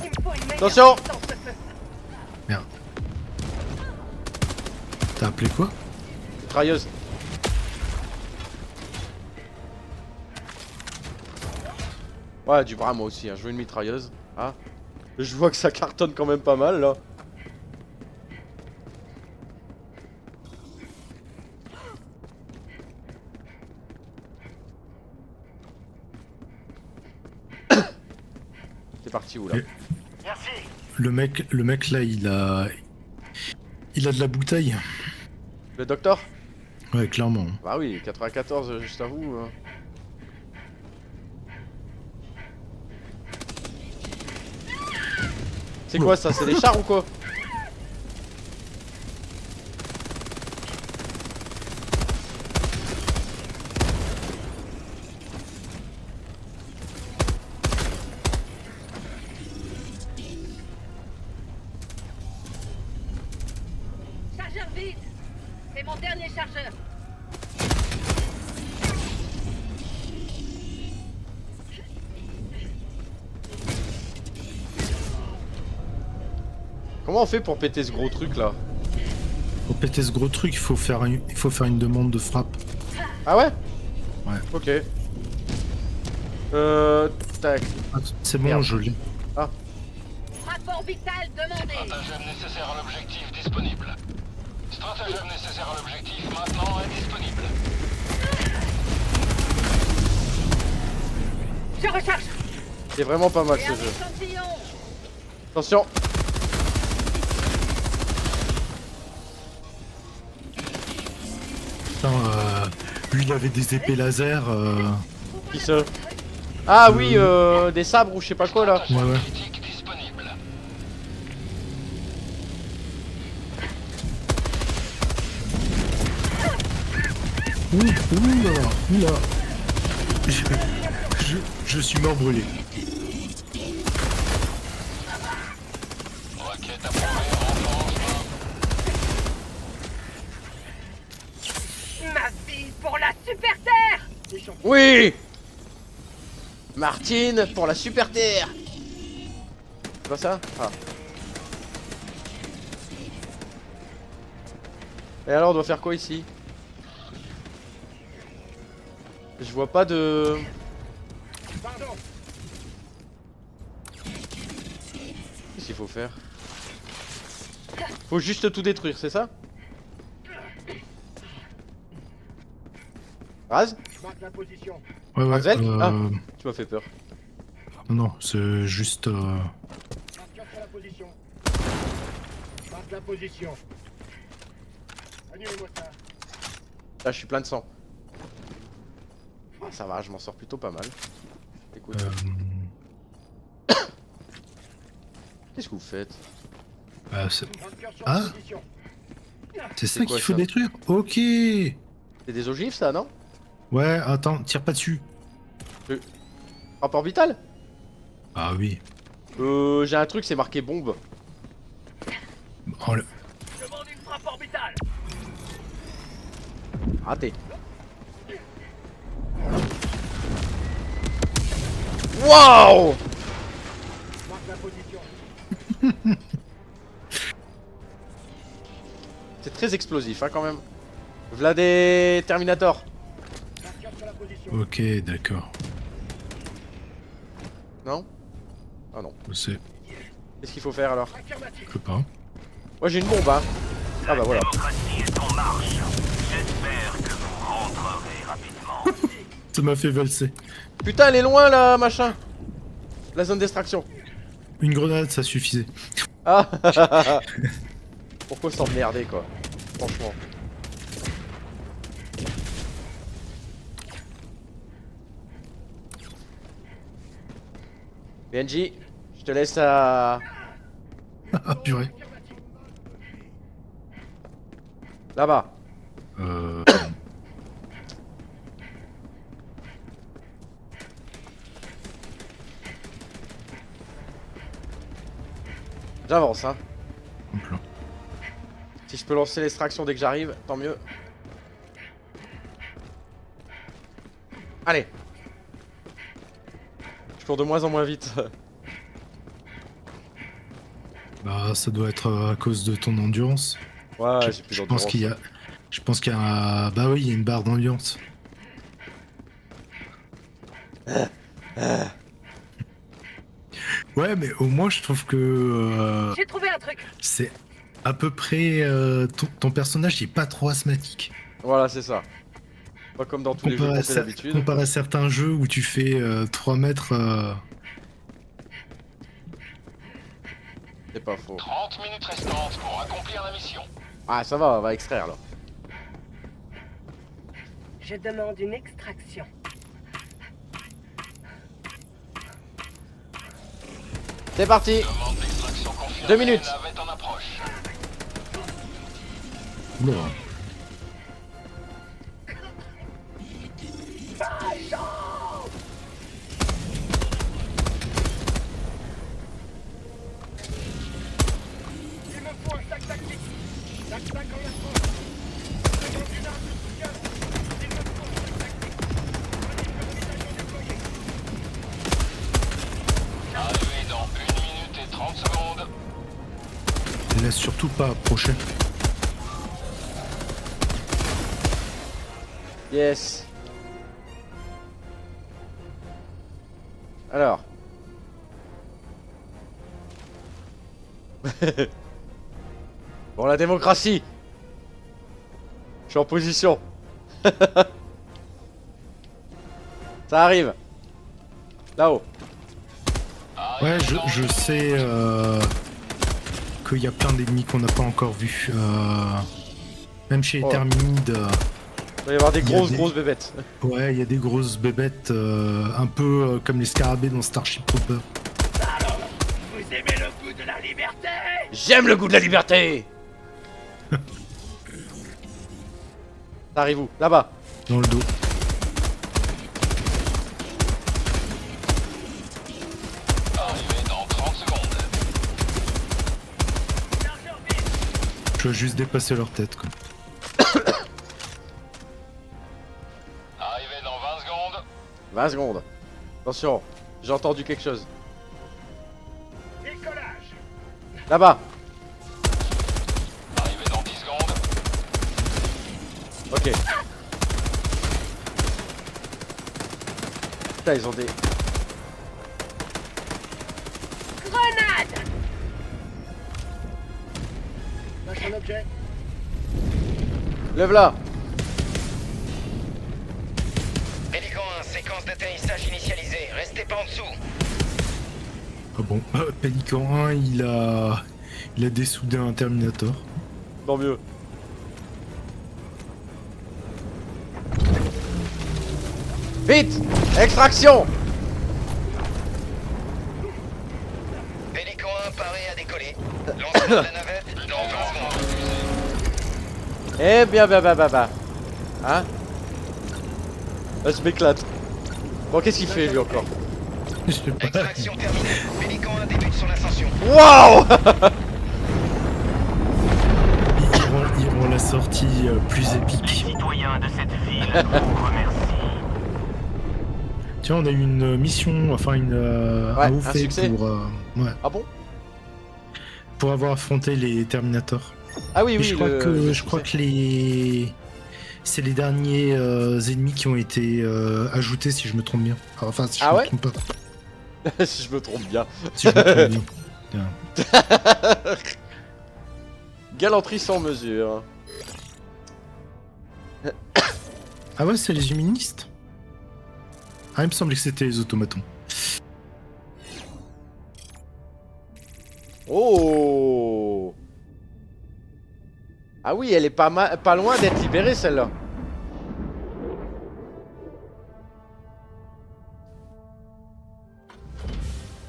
Il me faut une meilleure Attention! distance de feu. Merde. T'as appelé quoi? Mitrailleuse. Ouais, du bras moi aussi, hein. Je veux une mitrailleuse. Ah. Je vois que ça cartonne quand même pas mal là. C'est parti où là? Merci. Le mec là, il a de la bouteille. Le docteur? Ouais, clairement. Bah oui, 94, je t'avoue. C'est quoi ça? C'est des chars ou quoi? Chargeur vide. C'est mon dernier chargeur. Comment on fait pour péter ce gros truc là? Pour péter ce gros truc, il faut faire une demande de frappe. Ah ouais? Ouais. Ok. Tac. Ah, c'est bon, Merde. je l'ai. Frappe orbitale demandée. Stratagème nécessaire à l'objectif disponible. Stratagème nécessaire à l'objectif maintenant indisponible. Je recharge. C'est vraiment pas mal Et ce un jeu. échantillon. Attention. Putain, lui il avait des épées laser. Qui ça? Ah oui, des sabres ou je sais pas quoi là. Ouais, ouais. Critique disponible. Oula. Je suis mort brûlé. Requête approuvée, renfort. Ma vie pour la super terre. Oui. Martine pour la super terre. C'est pas ça? Ah. Et alors on doit faire quoi ici? Je vois pas de... Pardon. Qu'est-ce qu'il faut faire? Faut juste tout détruire, c'est ça? Raz? Marque la position. Ouais, ouais. Marcel Tu m'as fait peur. Non, c'est juste. Marqueur sur la position. Marque la position. Annulez-moi ça. Là je suis plein de sang. Ah, ça va, je m'en sors plutôt pas mal. Écoute. Qu'est-ce que vous faites? C'est Marqueur sur Ah. la position. ça quoi, qu'il faut ça détruire. Ok. C'est des ogives ça, non? Ouais, attends, tire pas dessus. Frappe orbitale? Ah oui. J'ai un truc, c'est marqué bombe. Oh, le- Je demande une frappe orbitale. Raté. Waouh! Marque la position. C'est très explosif, hein, quand même. V'là des Terminator. Marqueur sur la position. Ok, d'accord. Non? Ah non. C'est. Qu'est-ce qu'il faut faire alors? Affirmatif. Je sais pas. Moi j'ai une bombe, hein. Ah bah voilà. La démocratie est en marche. J'espère que vous rentrerez rapidement. Ça m'a fait valser. Putain, elle est loin là, machin. La zone d'extraction. Une grenade, ça suffisait. Ah. Pourquoi s'emmerder quoi? Franchement. BNJ, je te laisse à... Ah, purée. Là-bas. J'avance, hein. en plan. Si je peux lancer l'extraction dès que j'arrive, tant mieux. Allez. Je cours de moins en moins vite. Bah, ça doit être à cause de ton endurance. Ouais, je, j'ai plus je pense d'endurance. qu'il y a. Je pense qu'il y a un... Bah oui, il y a une barre d'endurance. Ouais, mais au moins, je trouve que J'ai trouvé un truc. c'est à peu près. Ton personnage il est pas trop asthmatique. Voilà, c'est ça. Pas comme dans tous les jeux qu'on fait d'habitude. Comparé à certains jeux où tu fais 3 mètres. C'est pas faux. 30 minutes restantes pour accomplir la mission. Ah, ça va, on va extraire là. Je demande une extraction. C'est parti. Demande d'extraction confirmée. 2 minutes. Navette en approche. Oula. Arrivé dans 1 minute et 30 secondes. Laisse surtout pas approcher. Yes. Alors. Bon, la démocratie. Je suis en position. Ça arrive. Là-haut. Ouais, je sais qu'il y a plein d'ennemis qu'on n'a pas encore vus. Même chez les Oh. Terminides. Il va y avoir des Il y a grosses, des- grosses bébêtes. Ouais, il y a des grosses bébêtes, un peu comme les scarabées dans Starship Trooper. Vous aimez le goût de la liberté? J'aime le goût de la liberté. Ça arrive où? Là-bas. Dans le dos. Arrivé dans 30 secondes. Je veux juste dépasser leur tête, quoi. Arrivé dans 20 secondes. 20 secondes. Attention, j'ai entendu quelque chose. Décollage. Là-bas. Arrivé dans 10 secondes. Ok. Putain, ils ont des... Grenade. Lâche un objet. Lève là. Pélican 1, séquence d'atterrissage initialisée. Restez pas en dessous. Ah bon, Pélican 1, il a dessoudé un Terminator. Tant mieux. Vite. Extraction. Pélican 1 paré à décoller. Lancement de la navette dans 20 secondes. Eh bien, bah. Hein? Là, je m'éclate. Bon, qu'est-ce qu'il fait, lui, encore? Je sais pas. Extraction terminée. Pélican 1 débute son ascension. Waouh. Ils rend la sortie plus Les épique. citoyens de cette ville vous remercient. Tiens, on a eu une mission, enfin Ouais, un haut un fait succès. ouais, Ah bon? pour avoir affronté les Terminators. Ah oui, Et oui, je crois que c'est les derniers ennemis qui ont été ajoutés, si je me trompe bien. Enfin, si je Ah me ouais trompe pas. si je me trompe bien. Si je me trompe bien. Tiens. Galanterie sans mesure. Ah ouais, c'est les humanistes. Ah, il me semblait que c'était les automatons. Oh. Ah oui, elle est pas loin d'être libérée celle-là.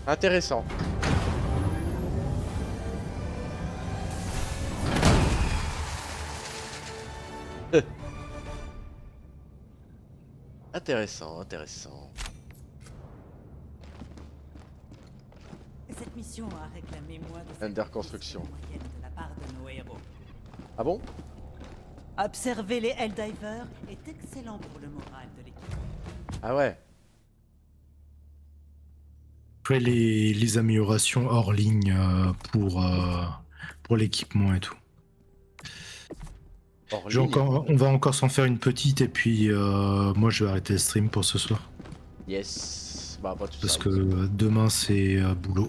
Intéressant. Intéressant, intéressant. Cette mission a réclamé moins de Under construction. moyenne de la part de nos héros. Ah bon? Observer les Helldivers est excellent pour le moral de l'équipe. Ah ouais. Après les améliorations hors ligne pour l'équipement et tout. Hors J'ai ligne. on va encore s'en faire une petite et puis moi je vais arrêter le stream pour ce soir. Yes. Bah, pas tout Parce ça. que demain c'est boulot.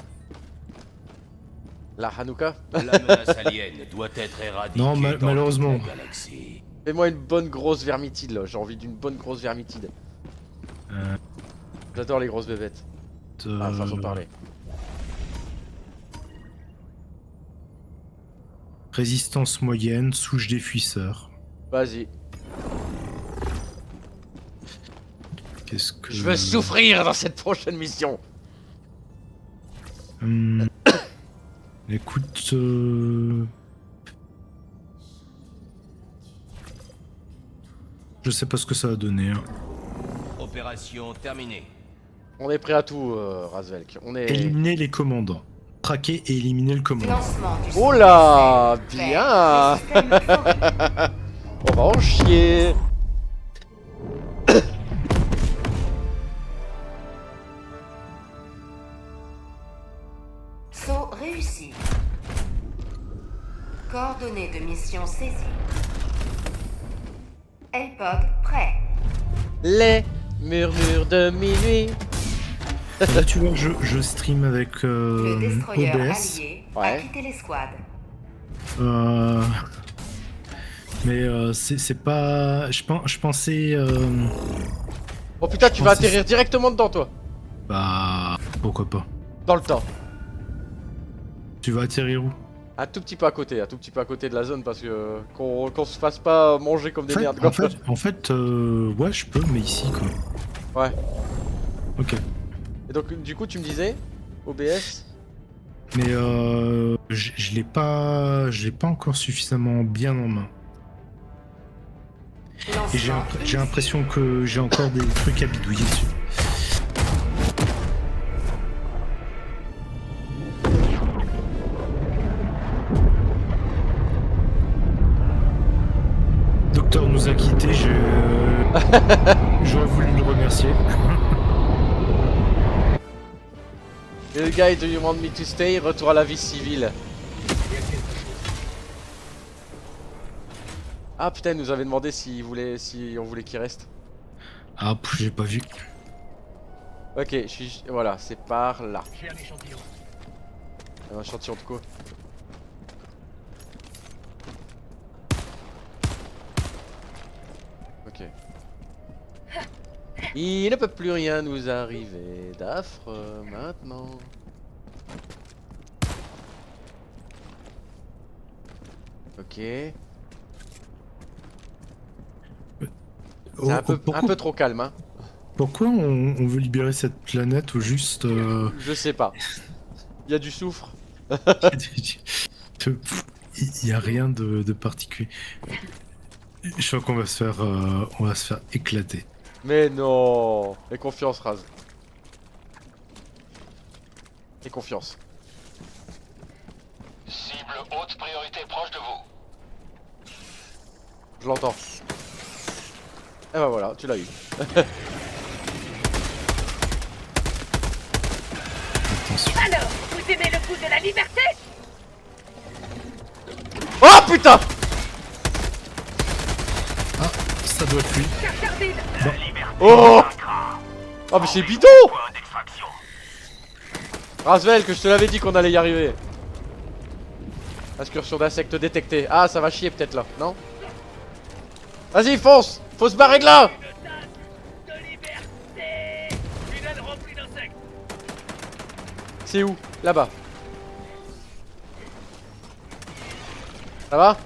La Hanouka. La menace alien doit être éradiquée. Non, dans toute malheureusement. la galaxie. Fais-moi une bonne grosse vermitide là. J'ai envie d'une bonne grosse vermitide. Euh, J'adore les grosses bébêtes. Ah, façon de parler. Résistance moyenne, souche défuisseur. Vas-y. Qu'est-ce que... Je veux souffrir dans cette prochaine mission. Écoute... Je sais pas ce que ça va donner. Hein. Opération terminée. On est prêt à tout, Razvelk. On est... Éliminer les commandants. Traquer et éliminer le commandant. Lancement du Oh là, système bien. vert. Le système Forêt. On va en chier. Saut réussi. Coordonnées de mission saisies. Helpod prêt. Les murmures de minuit. Là tu vois, je stream avec Le destroyer OBS. allié a Ouais. quitté l'escouade. Mais c'est pas... Je pensais... Oh putain, tu Je vas pense que atterrir directement dedans, toi. Bah... Pourquoi pas. Dans le temps. Tu vas atterrir où? Un tout petit peu à côté, de la zone parce que qu'on se fasse pas manger comme des merdes. En fait, ouais, je peux, mais ici, quoi. Ouais. Ok. Et donc, du coup, tu me disais OBS. Mais je l'ai pas encore suffisamment bien en main. Et j'ai Lancement l'impression que j'ai encore des trucs à bidouiller dessus. Docteur nous a quittés, j'aurais voulu le remercier. Et le guy, do you want me to stay? Retour à la vie civile. Ah putain, il nous avait demandé si on voulait qu'il reste. Ah, j'ai pas vu. Ok, je suis... Voilà, c'est par là. J'ai un échantillon. Un échantillon de quoi? Ok. Il ne peut plus rien nous arriver d'affreux maintenant. Ok. C'est un peu trop calme, hein. Pourquoi on veut libérer cette planète ou juste... Je sais pas. Il y a du soufre. Il y a rien de particulier. Je crois qu'on va se faire, on va se faire éclater. Mais non. Aie confiance, Raz. Aie confiance. Cible haute priorité proche de vous. Je l'entends. Et bah voilà, tu l'as eu. Attention. Alors, vous aimez le goût de la liberté? Oh putain! Ah, ça doit être lui. Carbine. Oh! Oh mais c'est bidon! Point d'extraction. Razvel, que je te l'avais dit qu'on allait y arriver. Incursion d'insectes détectée. Ah, ça va chier peut-être là, non? Vas-y, fonce! Faut se barrer de là! C'est où? Là-bas. Ça va?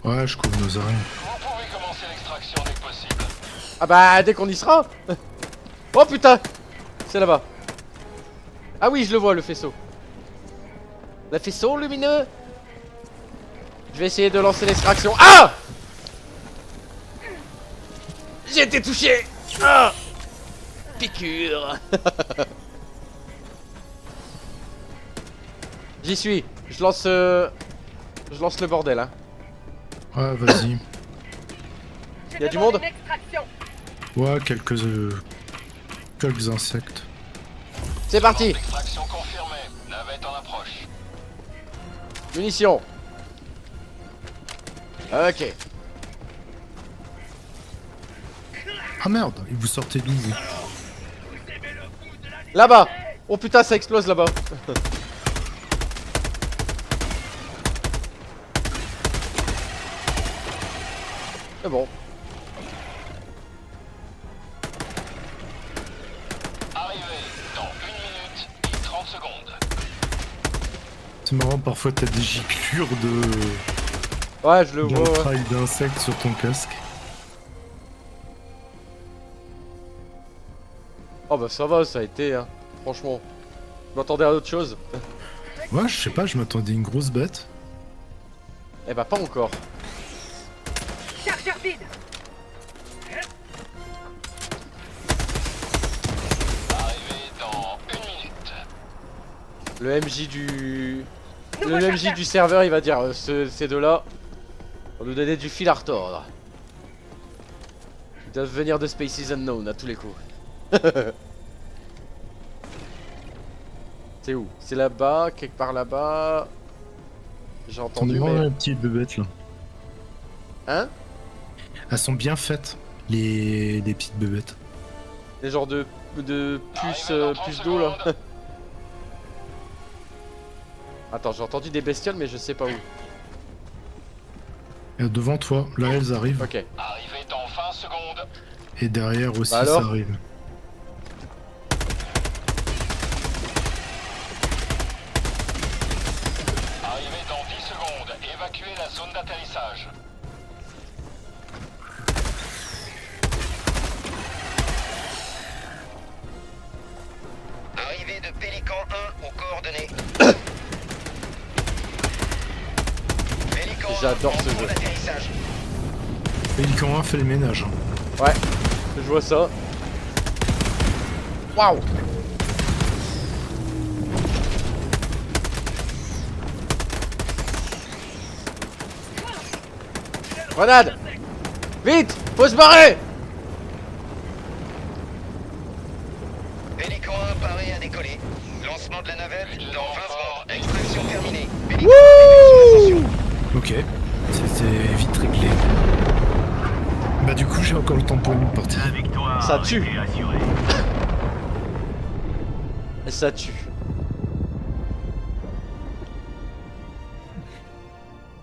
Ouais, je couvre nos arènes. Vous pouvez commencer l'extraction dès que possible. Ah bah, dès qu'on y sera! Oh putain! C'est là-bas. Ah oui, je le vois, le faisceau. Le faisceau lumineux? Je vais essayer de lancer l'extraction. Ah! J'ai été touché! Ah! Piqûre! J'y suis. Je lance le bordel, hein. Ouais, vas-y. Y'a du monde? Ouais, quelques insectes. C'est parti! Extraction confirmée. Navette en approche. Munitions. Ok. Ah merde, et vous sortez d'où vous? Là-bas! Oh putain, ça explose là-bas. C'est bon. Arrivez dans 1 minute et 30 secondes. C'est marrant, parfois t'as des giclures de Ouais, je le vois. Ouais. d'entrailles d'insectes sur ton casque. Oh bah ça va, ça a été, hein. Franchement. Je m'attendais à autre chose. Ouais, je sais pas, je m'attendais à une grosse bête. Eh bah pas encore. Chargeur vide. Arrivez dans 1 minute. Le MJ du... Le MJ du serveur, il va dire ces deux-là vont nous donner du fil à retordre. Ils doivent venir de Spaces Unknown à tous les coups. C'est où? C'est là-bas, quelque part là-bas. J'ai T'en entendu, demandes mais... les petites bébêtes là. Hein? Elles sont bien faites, les petites bébêtes. Les genres de puces puces d'eau là. Attends, j'ai entendu des bestioles, mais je sais pas où. Devant toi, là elles arrivent. Ok. Arrivez dans 20 secondes. Et derrière aussi Bah alors ça arrive. Arrivez dans 10 secondes. Évacuez la zone d'atterrissage. Arrivée de Pélican 1 aux coordonnées. Pélican 1 J'adore en ce zone jeu. d'atterrissage. Pélican 1 fait le ménage. Ouais, je vois ça. Waouh! Grenade! Vite! Faut se barrer! Pélican 1 paré à décoller. Lancement de la navette dans 20 secondes. Extraction terminée. Pélican Wouh! Ok, c'était vite réglé. Bah du coup j'ai encore le temps pour une partie. La victoire Ça tue. est assurée. Ça tue.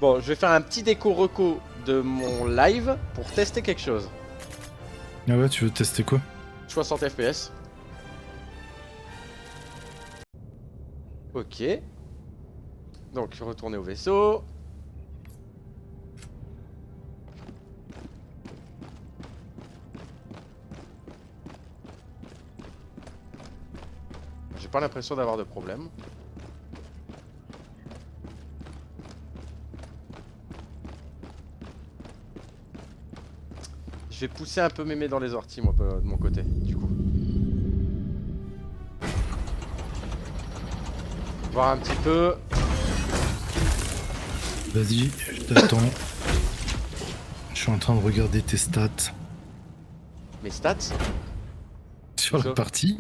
Bon, je vais faire un petit déco-reco de mon live pour tester quelque chose. Ah ouais, tu veux tester quoi? 60 FPS. Ok. Donc, retourner au vaisseau. J'ai pas l'impression d'avoir de problème. Je vais pousser un peu mémé dans les orties, moi, de mon côté, du coup. Voir un petit peu. Vas-y, je t'attends. Je suis en train de regarder tes stats Mes stats. sur Ça. la partie.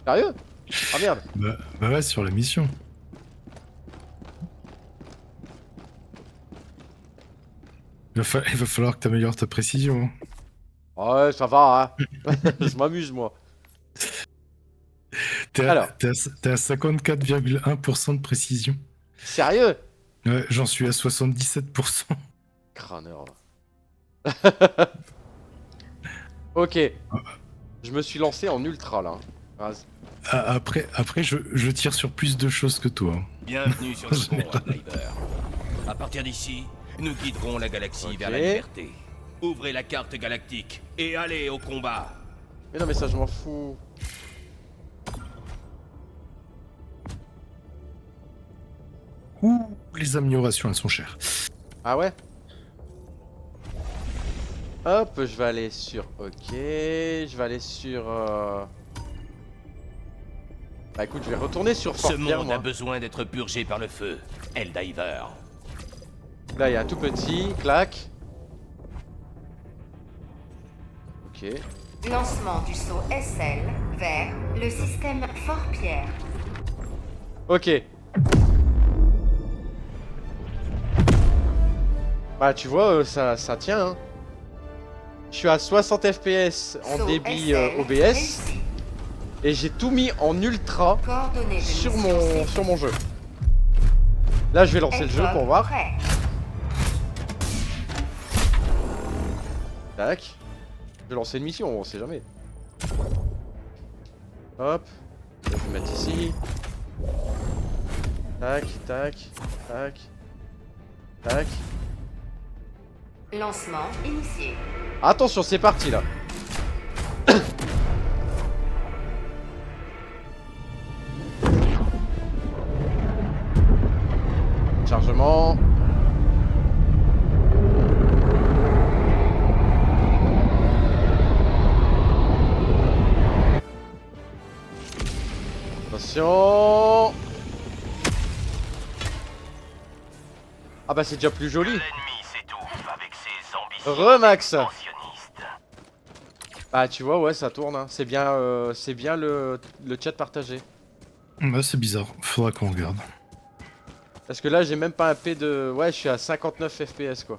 Sérieux? Ah merde. Bah ouais, sur la mission. Il va falloir que tu améliores ta précision. Ouais, ça va, hein. Je m'amuse, moi. T'es Alors. à 54,1% de précision. Sérieux? Ouais, j'en suis à 77%. Crâneur. Ok. Je me suis lancé en ultra là. Raz. Après je tire sur plus de choses que toi. Bienvenue sur le pont, Diver. À partir d'ici, nous guiderons la galaxie vers la liberté. Ouvrez la carte galactique et allez au combat. Mais non mais ça je m'en fous. Ouh, les améliorations elles sont chères. Ah ouais. Hop, je vais aller sur OK. Je vais aller sur... Bah écoute, je vais retourner sur Ce Fort Pierre, monde moi. a besoin d'être purgé par le feu. Helldiver. Là, il y a un tout petit, clac. Ok. Lancement du saut SL vers le système Fort Pierre. Ok. Bah tu vois, ça tient. Hein. Je suis à 60 FPS en Saut débit SL OBS. réussi. Et j'ai tout mis en ultra Coordonnées de sur mission sur mon jeu. Là, je vais lancer le jeu École pour voir. prêt. Tac. Je vais lancer une mission, on sait jamais. Hop. Je vais mettre ici. Tac, tac, tac. Tac. Lancement initié. Attention, c'est parti là. Chargement. Attention. Ah bah c'est déjà plus joli. L'ennemi s'étouffe avec ses ambitions Remax. expansionnistes. Bah tu vois ouais ça tourne hein. C'est bien le chat partagé. Bah c'est bizarre, faudra qu'on regarde. Parce que là j'ai même pas un P de... Ouais je suis à 59 FPS quoi.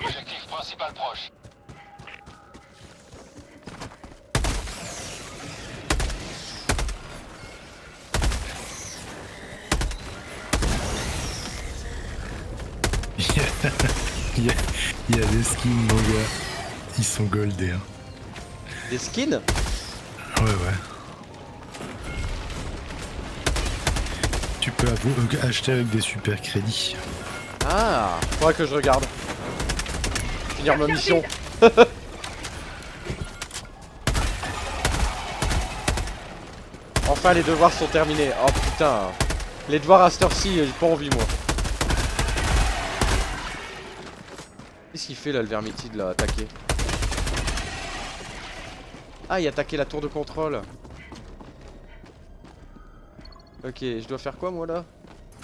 Objectif principal proche. Il y a des skins mon gars. Ils sont goldés hein. Des skins? Ouais. Tu peux acheter avec des super crédits. Ah, faudrait que je regarde. Finir ma mission. Enfin les devoirs sont terminés. Oh putain. Les devoirs à cette heure-ci, j'ai pas envie moi. Qu'est-ce qu'il fait là le vermitide là, attaqué? Ah il a attaqué la tour de contrôle. Ok, je dois faire quoi moi là?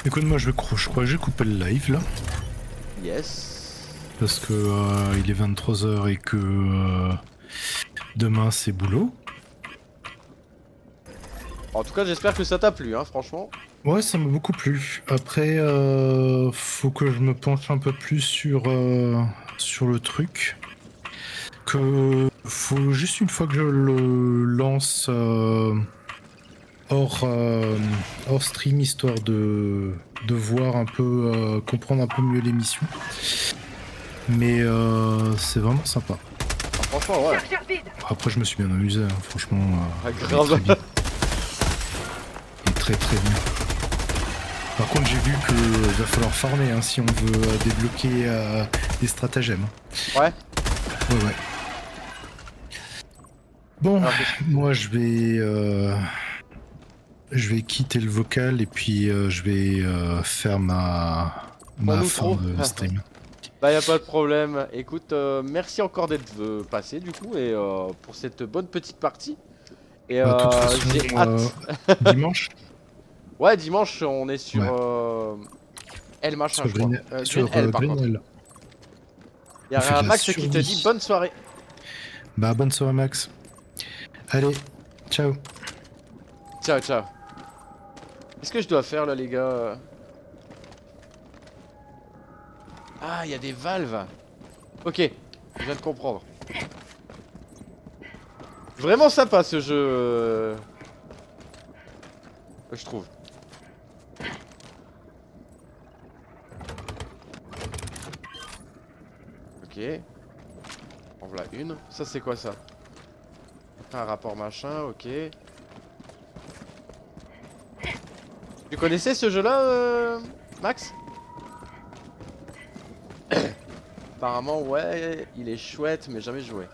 Écoute moi je crois que j'ai coupé le live là. Yes. Parce que il est 23h et que demain c'est boulot. En tout cas j'espère que ça t'a plu hein, franchement. Ouais, ça m'a beaucoup plu. Après, faut que je me penche un peu plus sur le truc. Que faut juste une fois que je le lance hors stream, histoire de voir un peu, comprendre un peu mieux l'émission. Mais c'est vraiment sympa. Ah, franchement ouais. Après, je me suis bien amusé, hein, franchement. Ah, il est grave. très bien. Il est très très bien. Par contre, j'ai vu qu'il va falloir farmer hein, si on veut débloquer des stratagèmes. Ouais. Ouais. Bon, Alors, moi je vais quitter le vocal et puis je vais faire ma nous fin trop. de stream. Bah y a pas de problème. Écoute, merci encore d'être passé du coup et pour cette bonne petite partie. Et De toute façon, j'ai hâte. dimanche, Ouais, dimanche on est sur L machin je crois. sur Green L par contre. Green L. Y on fait a de un la Max qui te survie. dit bonne soirée. Bah bonne soirée Max. Allez, ciao. Ciao ciao. Qu'est-ce que je dois faire là les gars? Ah y a des valves. Ok, je viens de comprendre. Vraiment sympa ce jeu. Je trouve. En voilà une. Ça c'est quoi ça? Un rapport machin, ok. Tu connaissais ce jeu là Max? Apparemment ouais, il est chouette mais jamais joué.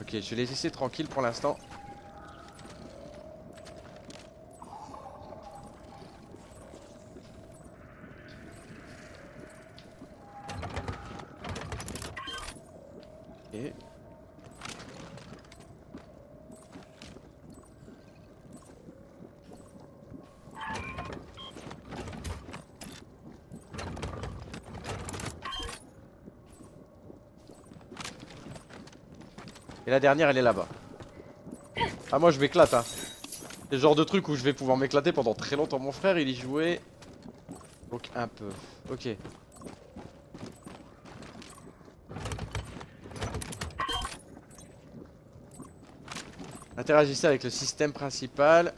Ok, je vais les laisser tranquilles pour l'instant. Et... Et la dernière elle est là-bas. Ah moi je m'éclate hein. C'est le genre de truc où je vais pouvoir m'éclater pendant très longtemps. Mon frère il y jouait. Donc un peu. Ok. Interagissez avec le système principal.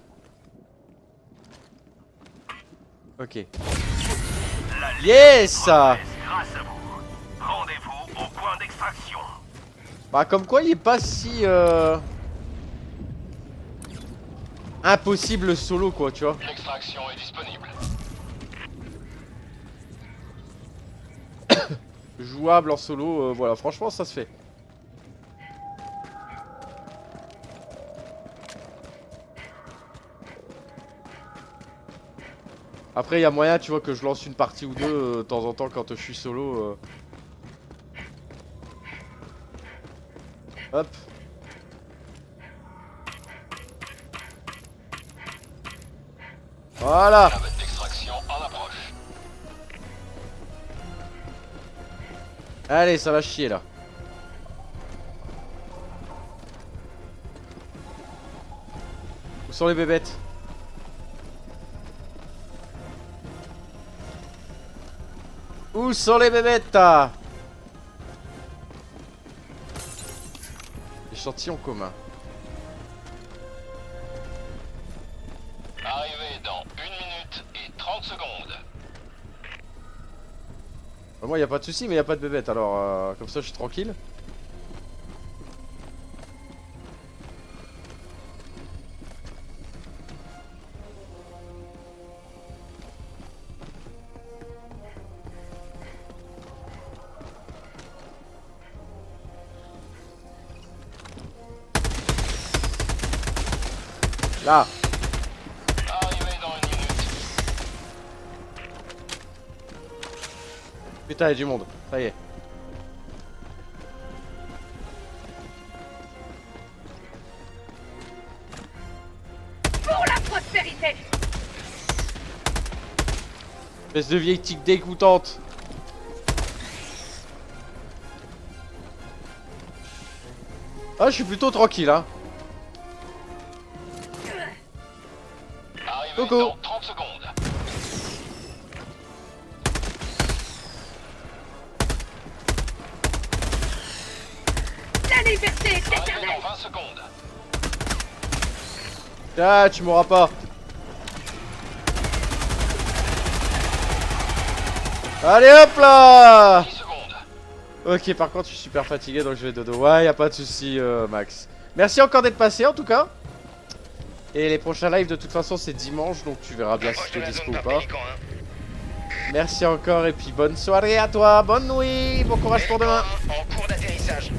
Ok. Yes! Grâce à vous. Rendez-vous au point d'extraction. Bah comme quoi il est pas si impossible solo quoi tu vois. L'extraction est disponible. Jouable en solo, voilà franchement ça se fait. Après il y a moyen tu vois que je lance une partie ou deux de temps en temps quand je suis solo. Hop. Voilà. Navette d'extraction en approche. Allez ça va chier là. Où sont les bébêtes? Où sont les bébêtes? Échantillon commun. Arrivé dans 1 minute et 30 secondes. Moi y a pas de souci mais y a pas de bébêtes alors comme ça je suis tranquille. Là. Arrivé dans 1 minute. Putain, il y a du monde. Ça y est. Pour la prospérité. Espèce de vieille tique dégoûtante. Ah, je suis plutôt tranquille, hein. Arrivé Coucou. dans 30 secondes. La liberté est Arrivé éternelle. dans 20 secondes. Ah, tu m'auras pas. Allez hop là. 10 secondes. Ok, par contre, je suis super fatigué donc je vais dodo. Ouais, y a pas de souci, Max. Merci encore d'être passé en tout cas. Et les prochains lives de toute façon c'est dimanche donc tu verras bien si Proche je de te la dispo zone ou pas. Pélican, hein. Merci encore et puis bonne soirée à toi, bonne nuit, bon courage pour demain. Pélican 1 en cours d'atterrissage.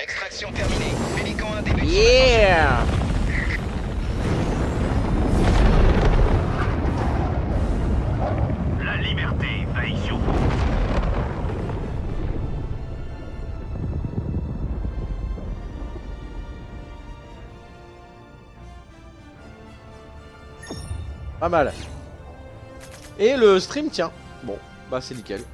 Extraction terminée. Pélican 1 débute. Yeah. La liberté veille sur vous. Pas mal. Et le stream tient. Bon, bah c'est nickel.